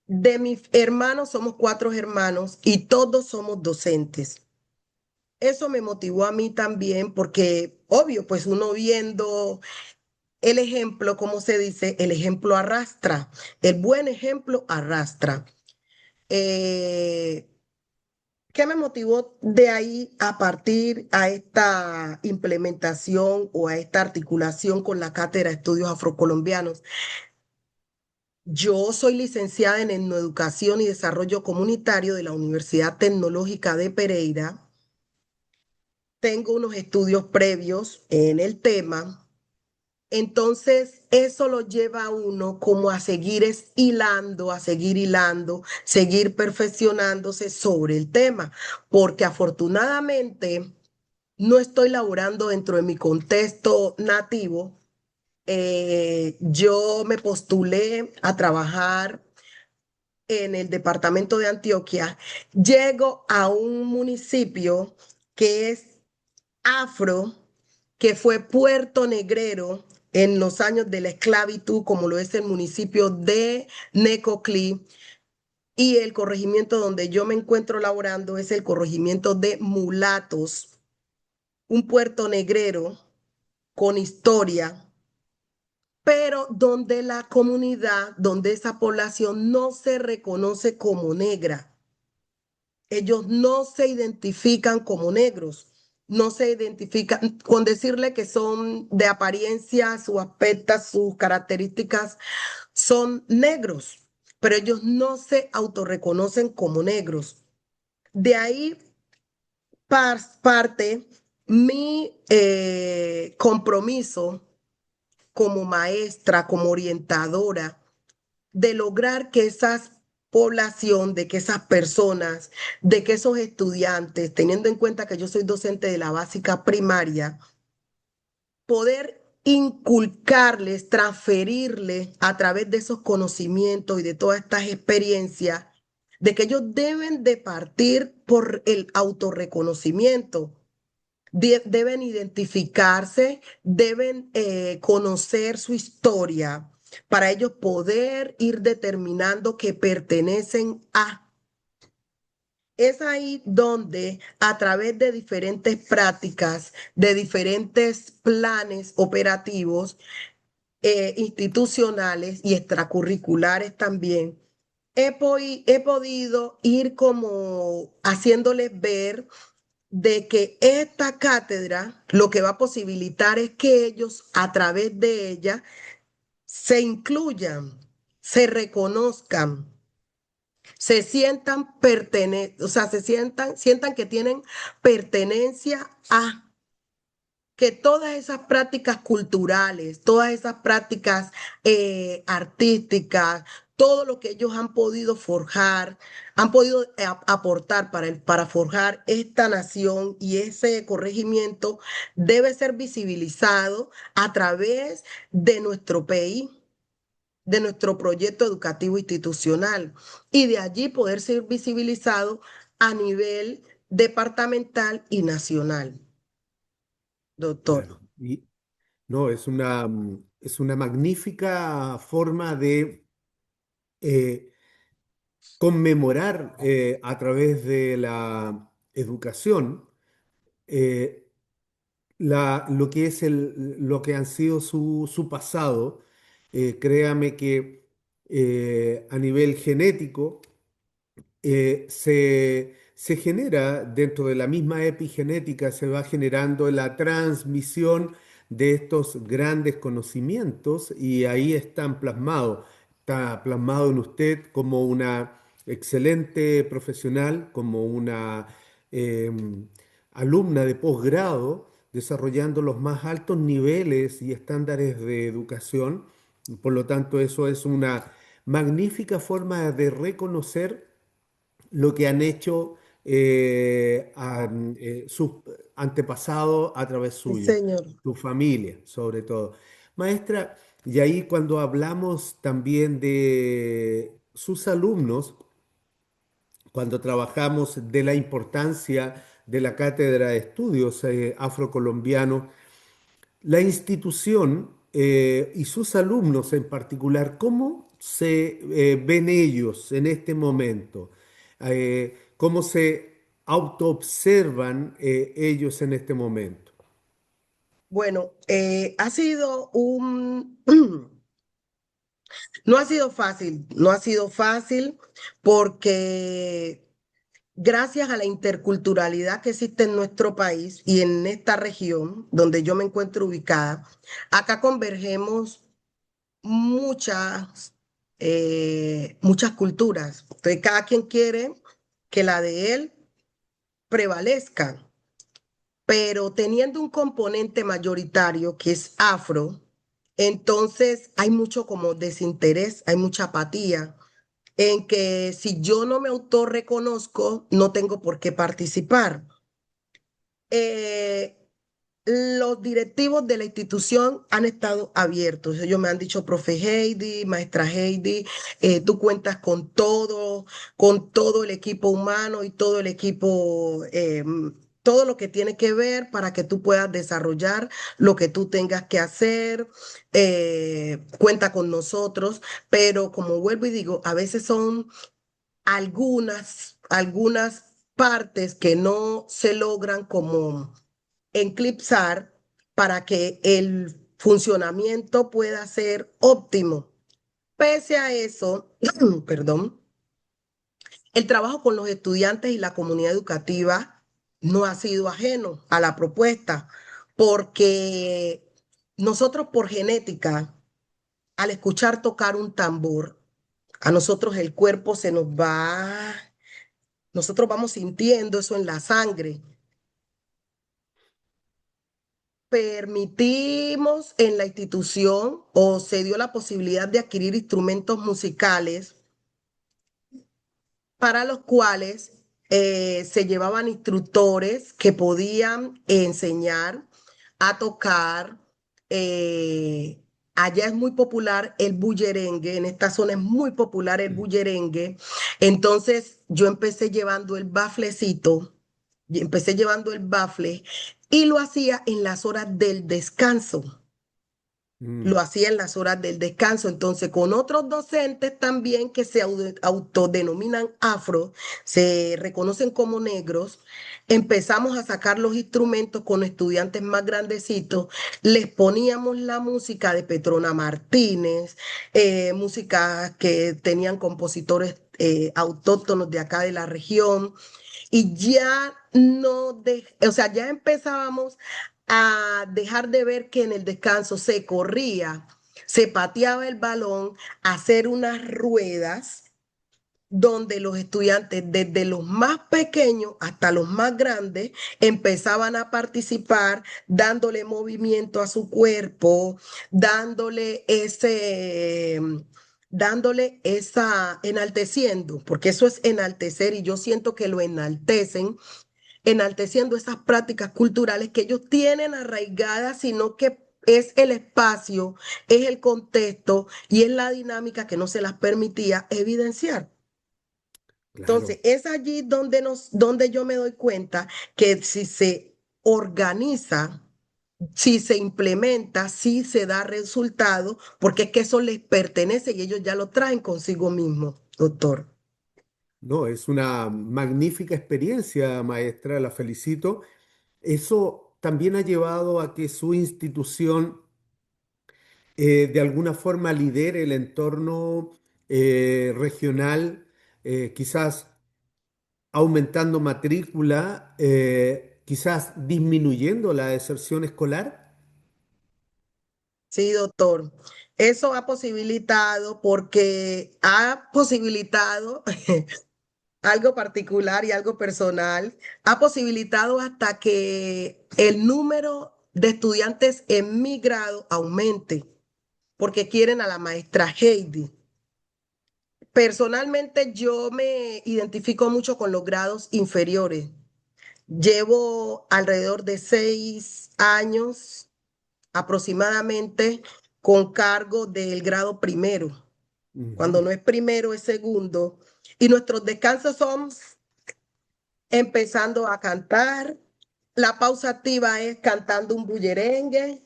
De mis hermanos, somos cuatro hermanos y todos somos docentes. Eso me motivó a mí también porque, obvio, pues uno viendo el ejemplo, como se dice, el ejemplo arrastra, el buen ejemplo arrastra. Eh, ¿Qué me motivó de ahí a partir a esta implementación o a esta articulación con la Cátedra de Estudios Afrocolombianos? Yo soy licenciada en Etnoeducación y Desarrollo Comunitario de la Universidad Tecnológica de Pereira. Tengo unos estudios previos en el tema. Entonces, eso lo lleva a uno como a seguir hilando, seguir perfeccionándose sobre el tema, porque afortunadamente no estoy laborando dentro de mi contexto nativo. Yo me postulé a trabajar en el departamento de Antioquia. Llego a un municipio que es afro, que fue Puerto Negrero en los años de la esclavitud, como lo es el municipio de Necoclí, y el corregimiento donde yo me encuentro laborando es el corregimiento de Mulatos, un Puerto Negrero con historia, pero donde la comunidad, donde esa población no se reconoce como negra. Ellos no se identifican como negros, no se identifican con decirle que son de apariencia, su aspecto, sus características son negros, pero ellos no se autorreconocen como negros. De ahí parte mi compromiso como maestra, como orientadora de lograr que esas población, de que esas personas, de que esos estudiantes, teniendo en cuenta que yo soy docente de la básica primaria, poder inculcarles, transferirles a través de esos conocimientos y de todas estas experiencias, de que ellos deben de partir por el autorreconocimiento. Deben identificarse, deben conocer su historia para ellos poder ir determinando que pertenecen a. Es ahí donde a través de diferentes prácticas, de diferentes planes operativos, institucionales y extracurriculares también, he podido ir como haciéndoles ver de que esta cátedra lo que va a posibilitar es que ellos, a través de ella, se incluyan, se reconozcan, se sientan o sea, sientan que tienen pertenencia a que todas esas prácticas culturales, todas esas prácticas artísticas, todo lo que ellos han podido forjar, han podido aportar para forjar esta nación y ese corregimiento debe ser visibilizado a través de nuestro país, de nuestro proyecto educativo institucional y de allí poder ser visibilizado a nivel departamental y nacional, doctor. Claro. Y no, es una magnífica forma de conmemorar a través de la educación eh, lo que es lo que han sido su pasado. Créame que a nivel genético se genera dentro de la misma epigenética, se va generando la transmisión de estos grandes conocimientos y ahí están plasmados. Está plasmado en usted como una excelente profesional, como una eh, alumna de posgrado, desarrollando los más altos niveles y estándares de educación. Por lo tanto, eso es una magnífica forma de reconocer lo que han hecho sus antepasados a través Sí, suyo, señor. su familia sobre todo. Maestra, y ahí cuando hablamos también de sus alumnos, cuando trabajamos de la importancia de la Cátedra de Estudios Afrocolombianos, la institución y sus alumnos en particular, ¿cómo se ven ellos en este momento? ¿Cómo se autoobservan ellos en este momento? Bueno, ha sido no ha sido fácil, no ha sido fácil porque gracias a la interculturalidad que existe en nuestro país y en esta región donde yo me encuentro ubicada, acá convergemos muchas culturas. Entonces, cada quien quiere que la de él prevalezca, pero teniendo un componente mayoritario que es afro, entonces hay mucho como desinterés, hay mucha apatía en que si yo no me autorreconozco, no tengo por qué participar. Eh, los directivos de la institución han estado abiertos. Ellos me han dicho, profe Heidi, maestra Heidi, tú cuentas con todo el equipo humano y todo el equipo, todo lo que tiene que ver para que tú puedas desarrollar lo que tú tengas que hacer. Cuenta con nosotros, pero como vuelvo y digo, a veces son algunas partes que no se logran como eclipsar para que el funcionamiento pueda ser óptimo. Pese a eso, perdón, el trabajo con los estudiantes y la comunidad educativa no ha sido ajeno a la propuesta, porque nosotros por genética, al escuchar tocar un tambor, a nosotros el cuerpo se nos va, nosotros vamos sintiendo eso en la sangre. Permitimos en la institución o se dio la posibilidad de adquirir instrumentos musicales para los cuales se llevaban instructores que podían enseñar a tocar. eh, Allá es muy popular el bullerengue, en esta zona es muy popular el bullerengue. Entonces yo empecé llevando el baflecito, y empecé llevando el bafle y lo hacía en las horas del descanso, Mm, lo hacía en las horas del descanso. Entonces, con otros docentes también que se autodenominan afro, se reconocen como negros, empezamos a sacar los instrumentos con estudiantes más grandecitos, les poníamos la música de Petrona Martínez, música que tenían compositores autóctonos de acá de la región, y ya no, o sea, ya empezábamos a dejar de ver que en el descanso se corría, se pateaba el balón, hacer unas ruedas donde los estudiantes, desde los más pequeños hasta los más grandes, empezaban a participar, dándole movimiento a su cuerpo, dándole dándole esa, enalteciendo, porque eso es enaltecer y yo siento que lo enaltecen, enalteciendo esas prácticas culturales que ellos tienen arraigadas, sino que es el espacio, es el contexto y es la dinámica que no se las permitía evidenciar. Claro. Entonces, es allí donde yo me doy cuenta que si se organiza, si se implementa, si se da resultado, porque es que eso les pertenece y ellos ya lo traen consigo mismo, doctor. No, es una magnífica experiencia, maestra, la felicito. Eso también ha llevado a que su institución de alguna forma lidere el entorno regional, quizás aumentando matrícula, quizás disminuyendo la deserción escolar. Sí, doctor. Eso ha posibilitado, porque ha posibilitado algo particular y algo personal, ha posibilitado hasta que el número de estudiantes en mi grado aumente, porque quieren a la maestra Heidi. Personalmente, yo me identifico mucho con los grados inferiores. Llevo alrededor de 6 años aproximadamente con cargo del grado primero. Cuando Ujú. no es primero, es segundo. Y nuestros descansos son empezando a cantar. La pausa activa es cantando un bullerengue.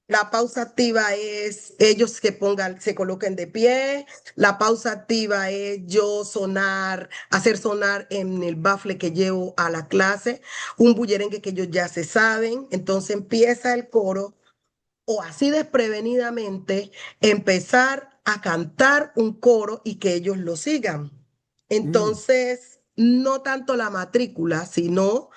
La pausa activa es ellos que pongan, se coloquen de pie. La pausa activa es yo sonar, hacer sonar en el bafle que llevo a la clase, un bullerengue que ellos ya se saben. Entonces empieza el coro o así desprevenidamente empezar a cantar un coro y que ellos lo sigan. Mm. Entonces, no tanto la matrícula, sino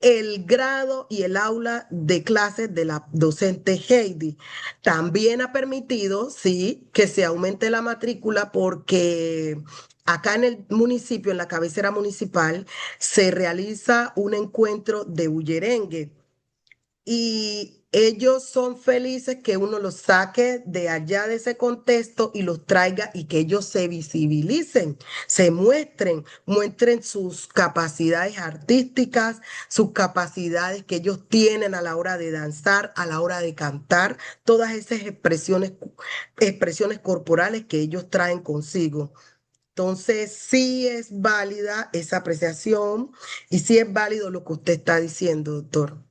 el grado y el aula de clases de la docente Heidi. También ha permitido, sí, que se aumente la matrícula porque acá en el municipio, en la cabecera municipal, se realiza un encuentro de bullerengue y ellos son felices que uno los saque de allá de ese contexto y los traiga y que ellos se visibilicen, se muestren, muestren sus capacidades artísticas, sus capacidades que ellos tienen a la hora de danzar, a la hora de cantar, todas esas expresiones corporales que ellos traen consigo. Entonces, sí es válida esa apreciación y sí es válido lo que usted está diciendo, doctor.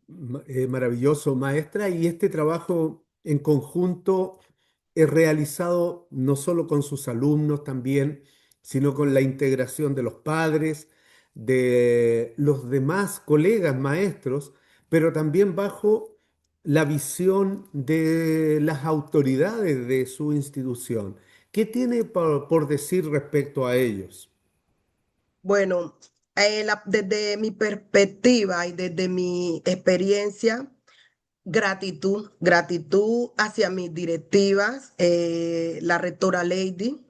Maravilloso, maestra. Y este trabajo en conjunto es realizado no solo con sus alumnos también, sino con la integración de los padres, de los demás colegas maestros, pero también bajo la visión de las autoridades de su institución. ¿Qué tiene por decir respecto a ellos? Bueno, desde mi perspectiva y desde mi experiencia, gratitud, gratitud hacia mis directivas, la rectora Lady.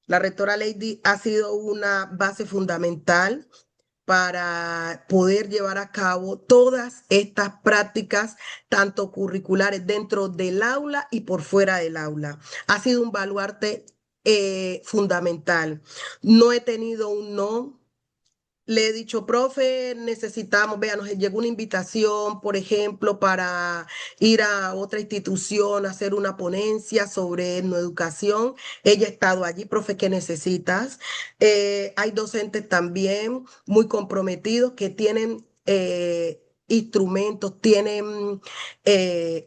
La rectora Lady ha sido una base fundamental para poder llevar a cabo todas estas prácticas, tanto curriculares dentro del aula y por fuera del aula. Ha sido un baluarte fundamental. No he tenido un no. Le he dicho, profe, necesitamos, vea, nos llegó una invitación, por ejemplo, para ir a otra institución a hacer una ponencia sobre etnoeducación. Ella ha estado allí, profe, ¿qué necesitas? Hay docentes también muy comprometidos que tienen instrumentos, tienen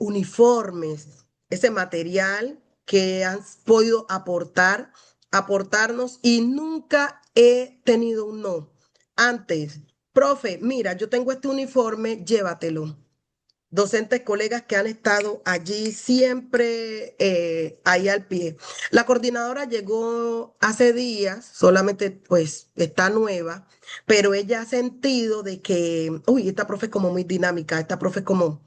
uniformes, ese material que han podido aportarnos y nunca he tenido un no. Antes, profe, mira, yo tengo este uniforme, llévatelo. Docentes, colegas que han estado allí siempre ahí al pie. La coordinadora llegó hace días, solamente pues está nueva, pero ella ha sentido de que, uy, esta profe es como muy dinámica, esta profe es como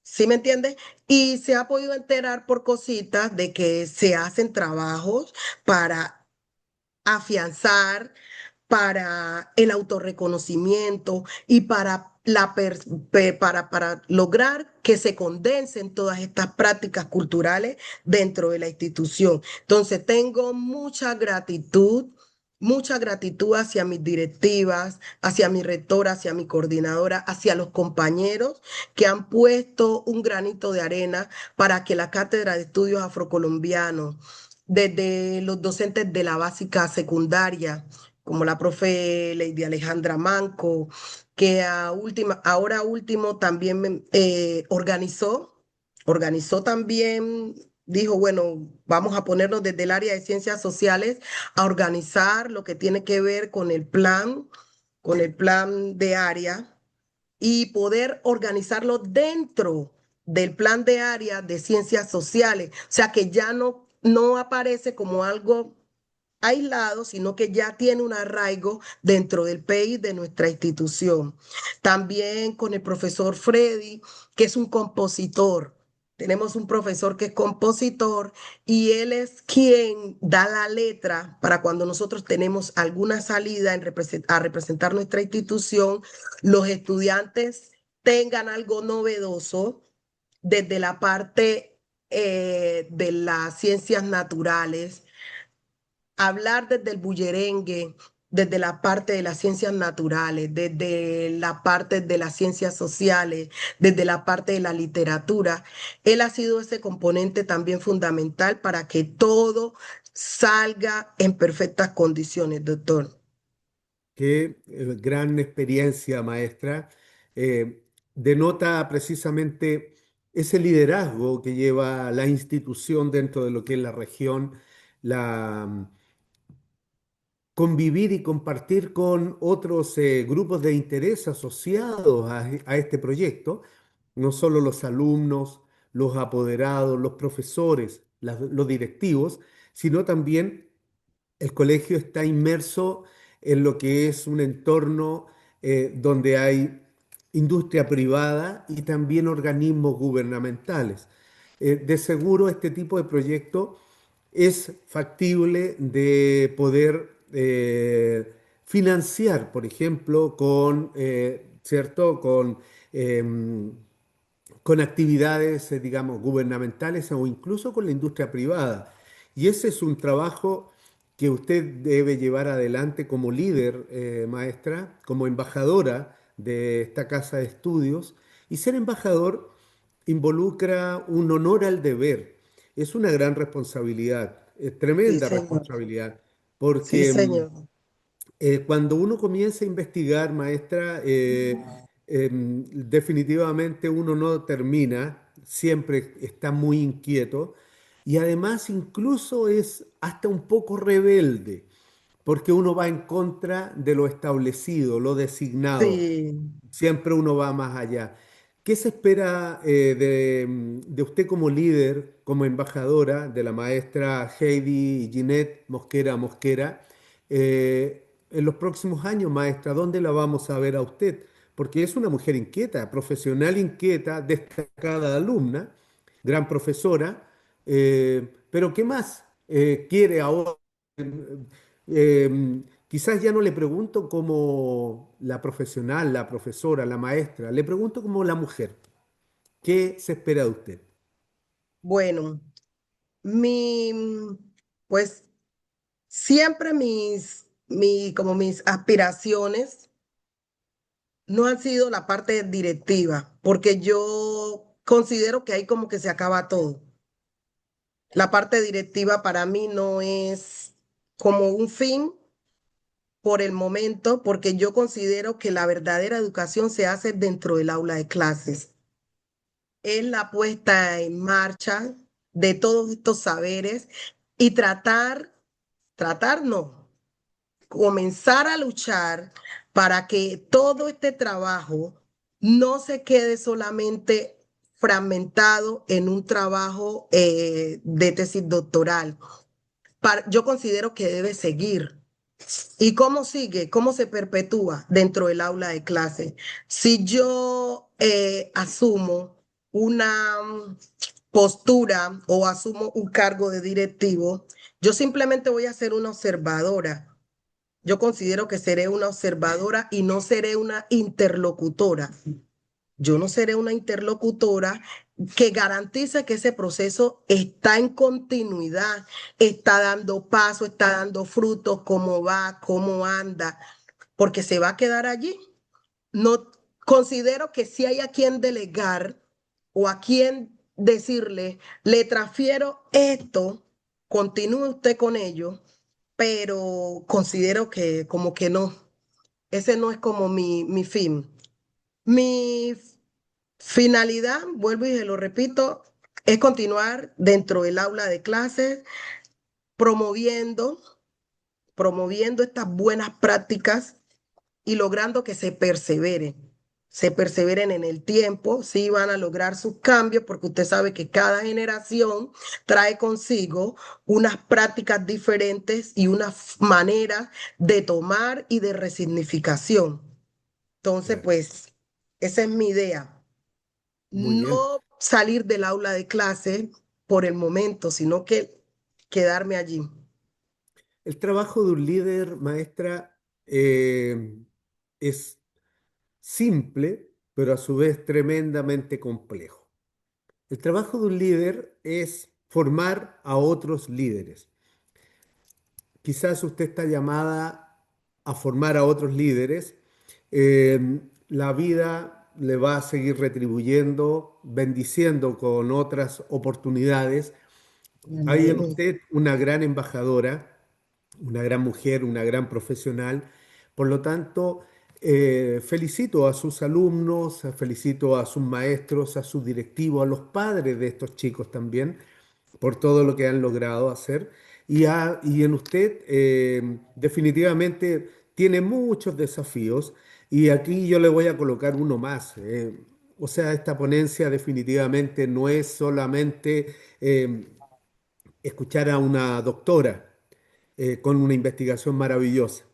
¿Sí me entiendes? Y se ha podido enterar por cositas de que se hacen trabajos para afianzar, para el autorreconocimiento y para lograr que se condensen todas estas prácticas culturales dentro de la institución. Entonces, tengo mucha gratitud hacia mis directivas, hacia mi rectora, hacia mi coordinadora, hacia los compañeros que han puesto un granito de arena para que la Cátedra de Estudios Afrocolombianos, desde los docentes de la básica secundaria, como la profe Lady Alejandra Manco, que ahora último también organizó también, dijo, bueno, vamos a ponernos desde el área de ciencias sociales a organizar lo que tiene que ver con el plan de área y poder organizarlo dentro del plan de área de ciencias sociales. O sea, que ya no aparece como algo aislado, sino que ya tiene un arraigo dentro del PEI de nuestra institución. También con el profesor Freddy, que es un compositor. Tenemos un profesor que es compositor y él es quien da la letra para cuando nosotros tenemos alguna salida a representar nuestra institución, los estudiantes tengan algo novedoso desde la parte de las ciencias naturales, hablar desde el bullerengue, desde la parte de las ciencias naturales, desde la parte de las ciencias sociales, desde la parte de la literatura. Él ha sido ese componente también fundamental para que todo salga en perfectas condiciones, doctor. Qué gran experiencia, maestra. Denota precisamente ese liderazgo que lleva la institución dentro de lo que es la región, la convivir y compartir con otros grupos de interés asociados a este proyecto, no solo los alumnos, los apoderados, los profesores, los directivos, sino también el colegio está inmerso en lo que es un entorno donde hay industria privada y también organismos gubernamentales. De seguro este tipo de proyecto es factible de poder financiar, por ejemplo, ¿cierto? Con actividades, digamos, gubernamentales o incluso con la industria privada. Y ese es un trabajo que usted debe llevar adelante como líder, maestra, como embajadora de esta casa de estudios. Y ser embajador involucra un honor al deber. Es una gran responsabilidad, es Sí, tremenda señor. responsabilidad, Sí, porque señor. cuando uno comienza a investigar, maestra, definitivamente uno no termina, siempre está muy inquieto y además incluso es hasta un poco rebelde, porque uno va en contra de lo establecido, lo designado. Sí. Siempre uno va más allá. ¿Qué se espera de usted como líder, como embajadora de la maestra Heidi Ginette Mosquera Mosquera? En los próximos años, maestra, ¿dónde la vamos a ver a usted? Porque es una mujer inquieta, profesional inquieta, destacada alumna, gran profesora, pero ¿qué más quiere ahora? Quizás ya no le pregunto como la profesional, la profesora, la maestra, le pregunto como la mujer. ¿Qué se espera de usted? Bueno, mi, pues siempre como mis aspiraciones no han sido la parte directiva, porque yo considero que ahí como que se acaba todo. La parte directiva para mí no es como un fin por el momento, porque yo considero que la verdadera educación se hace dentro del aula de clases. Es la puesta en marcha de todos estos saberes y tratar no, comenzar a luchar para que todo este trabajo no se quede solamente fragmentado en un trabajo de tesis doctoral. Yo considero que debe seguir. ¿Y cómo sigue? ¿Cómo se perpetúa dentro del aula de clase? Si yo asumo una postura o asumo un cargo de directivo, yo simplemente voy a ser una observadora. Yo considero que seré una observadora y no seré una interlocutora. Yo no seré una interlocutora que garantice que ese proceso está en continuidad, está dando paso, está dando frutos, cómo va, cómo anda, porque se va a quedar allí. No considero que si hay a quien delegar o a quien decirle, le transfiero esto, continúe usted con ello, pero considero que como que no, ese no es como mi fin. Mi finalidad, vuelvo y se lo repito, es continuar dentro del aula de clases, promoviendo, promoviendo estas buenas prácticas y logrando que se perseveren en el tiempo, sí van a lograr sus cambios, porque usted sabe que cada generación trae consigo unas prácticas diferentes y unas maneras de tomar y de resignificación. Entonces, Claro. pues, esa es mi idea. Muy bien. No salir del aula de clase por el momento, sino que quedarme allí. El trabajo de un líder, maestra, es simple, pero a su vez tremendamente complejo. El trabajo de un líder es formar a otros líderes. Quizás usted está llamada a formar a otros líderes. La vida le va a seguir retribuyendo, bendiciendo con otras oportunidades. Hay en Amén. usted una gran embajadora, una gran mujer, una gran profesional. Por lo tanto, felicito a sus alumnos, felicito a sus maestros, a sus directivos, a los padres de estos chicos también por todo lo que han logrado hacer. Y en usted definitivamente tiene muchos desafíos y aquí yo le voy a colocar uno más. O sea, esta ponencia definitivamente no es solamente escuchar a una doctora con una investigación maravillosa,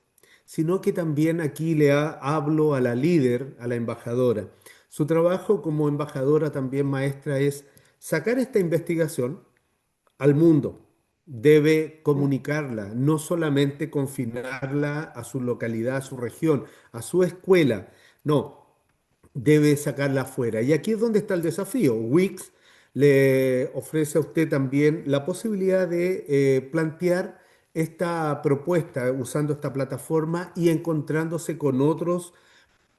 sino que también aquí hablo a la líder, a la embajadora. Su trabajo como embajadora también, maestra, es sacar esta investigación al mundo. Debe comunicarla, no solamente confinarla a su localidad, a su región, a su escuela. No, debe sacarla afuera. Y aquí es donde está el desafío. Wix le ofrece a usted también la posibilidad de plantear esta propuesta usando esta plataforma y encontrándose con otros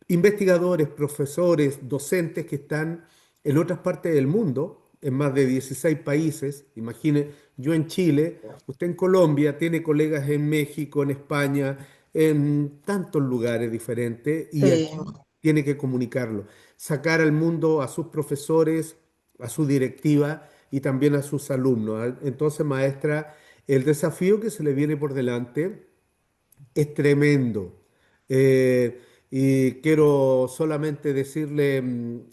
investigadores, profesores, docentes que están en otras partes del mundo, en más de 16 países. Imagine, yo en Chile, usted en Colombia, tiene colegas en México, en España, en tantos lugares diferentes, y Sí, aquí tiene que comunicarlo, sacar al mundo a sus profesores, a su directiva y también a sus alumnos. Entonces, maestra, el desafío que se le viene por delante es tremendo. Eh, y quiero solamente decirle,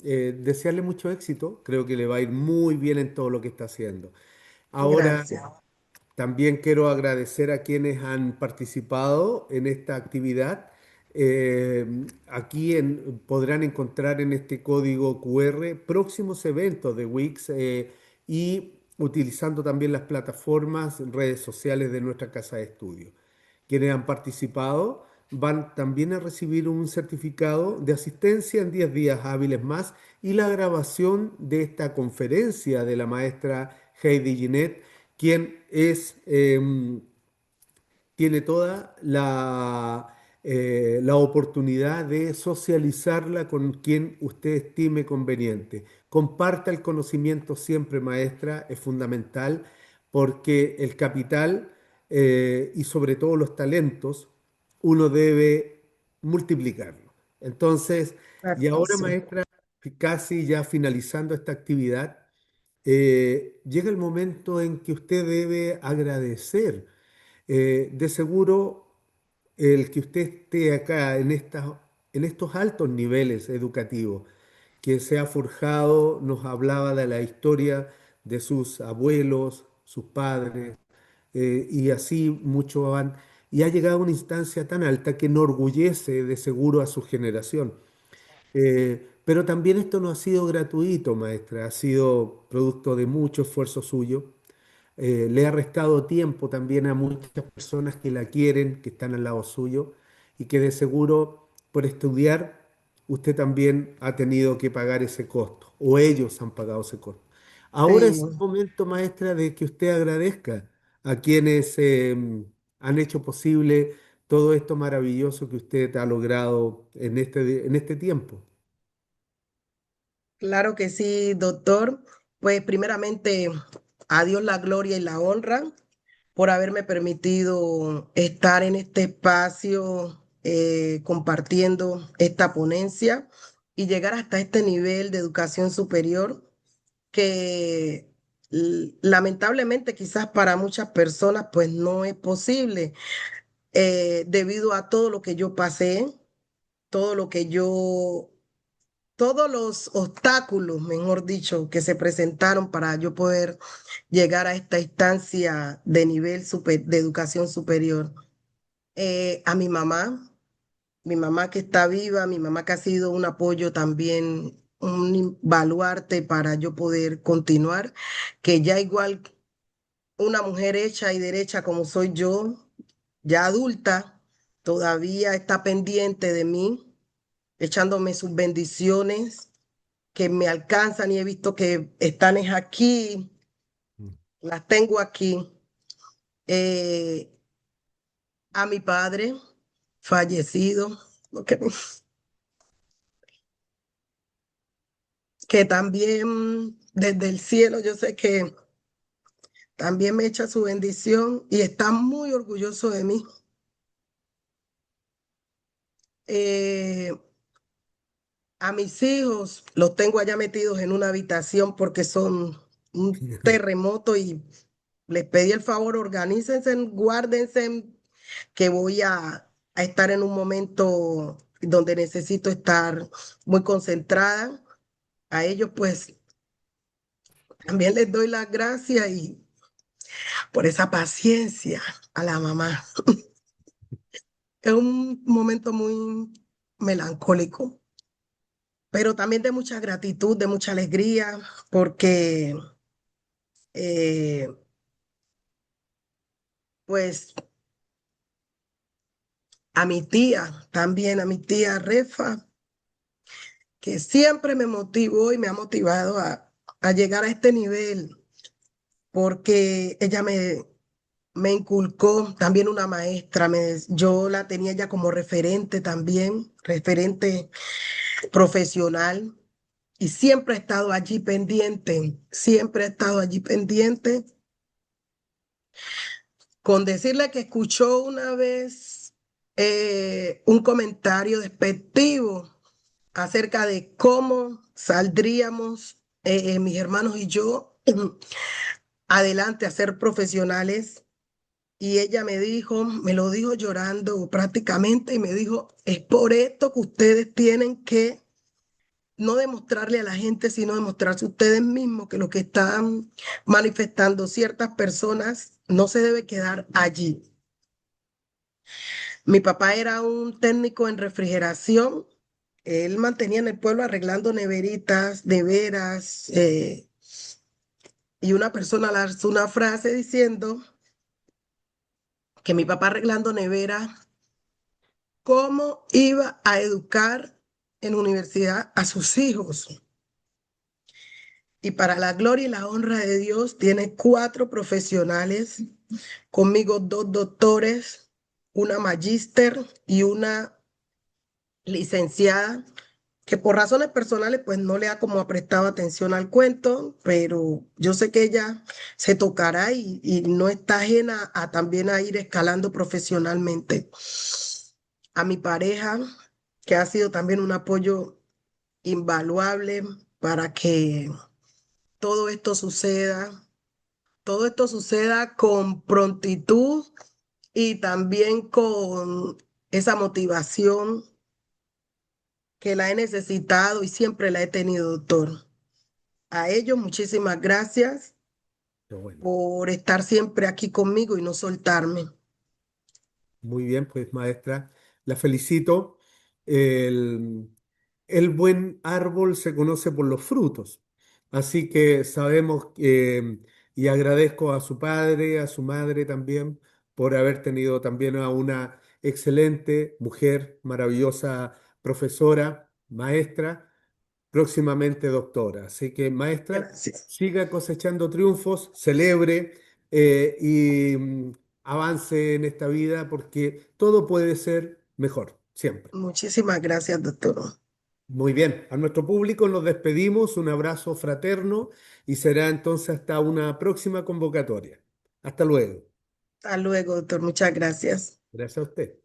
desearle mucho éxito. Creo que le va a ir muy bien en todo lo que está haciendo. Ahora, gracias. también quiero agradecer a quienes han participado en esta actividad. Podrán encontrar en este código QR próximos eventos de Wix y utilizando también las plataformas, redes sociales de nuestra casa de estudio. Quienes han participado van también a recibir un certificado de asistencia en 10 días hábiles más y la grabación de esta conferencia de la maestra Heidi Ginette, quien tiene toda la oportunidad de socializarla con quien usted estime conveniente. Comparta el conocimiento siempre, maestra, es fundamental porque el capital y sobre todo los talentos uno debe multiplicarlo. Entonces, y Exacto, ahora, sí. maestra, casi ya finalizando esta actividad, llega el momento en que usted debe agradecer. De seguro, el que usted esté acá en estos altos niveles educativos, que se ha forjado, nos hablaba de la historia de sus abuelos, sus padres, y así muchos van, y ha llegado a una instancia tan alta que enorgullece de seguro a su generación. Pero también esto no ha sido gratuito, maestra, ha sido producto de mucho esfuerzo suyo. Le ha restado tiempo también a muchas personas que la quieren, que están al lado suyo y que de seguro por estudiar usted también ha tenido que pagar ese costo o ellos han pagado ese costo. Ahora Sí, es el momento, maestra, de que usted agradezca a quienes han hecho posible todo esto maravilloso que usted ha logrado en este tiempo. claro que sí, doctor. Pues primeramente, a Dios la gloria y la honra por haberme permitido estar en este espacio compartiendo esta ponencia y llegar hasta este nivel de educación superior que lamentablemente quizás para muchas personas pues no es posible debido a todo lo que yo pasé, todo lo que yo, todos los obstáculos, mejor dicho, que se presentaron para yo poder llegar a esta instancia de nivel de educación superior. A mi mamá que está viva, mi mamá que ha sido un apoyo también, un baluarte para yo poder continuar, que ya igual una mujer hecha y derecha como soy yo, ya adulta, todavía está pendiente de mí, echándome sus bendiciones que me alcanzan y he visto que están es aquí, las tengo aquí. Eh, a mi padre fallecido, que, que también desde el cielo yo sé que también me echa su bendición y está muy orgulloso de mí. Eh, a mis hijos los tengo allá metidos en una habitación porque son un terremoto y les pedí el favor, organícense, guárdense, que voy a estar en un momento donde necesito estar muy concentrada. A ellos pues también les doy las gracias y por esa paciencia a la mamá. Es un momento muy melancólico, pero también de mucha gratitud, de mucha alegría, porque eh, pues a mi tía, también a mi tía Refa, que siempre me motivó y me ha motivado a llegar a este nivel, porque ella me inculcó también una maestra, yo la tenía ya como referente también, referente profesional, y siempre he estado allí pendiente, siempre he estado allí pendiente, con decirle que escuchó una vez un comentario despectivo acerca de cómo saldríamos mis hermanos y yo adelante a ser profesionales. Y ella me dijo, me lo dijo llorando prácticamente y me dijo, es por esto que ustedes tienen que no demostrarle a la gente, sino demostrarse ustedes mismos que lo que están manifestando ciertas personas no se debe quedar allí. Mi papá era un técnico en refrigeración. Él mantenía en el pueblo arreglando neveritas, neveras, y una persona lanzó una frase diciendo que mi papá arreglando neveras, ¿cómo iba a educar en universidad a sus hijos? Y para la gloria y la honra de Dios, tiene cuatro profesionales, conmigo dos doctores, una magíster y una licenciada, que por razones personales pues no le ha como prestado atención al cuento, pero yo sé que ella se tocará y no está ajena a también a ir escalando profesionalmente. A mi pareja, que ha sido también un apoyo invaluable para que todo esto suceda, todo esto suceda con prontitud y también con esa motivación que la he necesitado y siempre la he tenido, doctor. A ellos muchísimas gracias Qué bueno. por estar siempre aquí conmigo y no soltarme. Muy bien, pues maestra, la felicito. El- el buen árbol se conoce por los frutos. Así que sabemos y agradezco a su padre, a su madre también, por haber tenido también a una excelente mujer, maravillosa profesora, maestra, próximamente doctora. Así que, maestra, Gracias. siga cosechando triunfos, celebre y avance en esta vida porque todo puede ser mejor, siempre. Muchísimas gracias, doctor. Muy bien, a nuestro público nos despedimos, un abrazo fraterno y será entonces hasta una próxima convocatoria. Hasta luego. Hasta luego, doctor. Muchas gracias. Gracias a usted.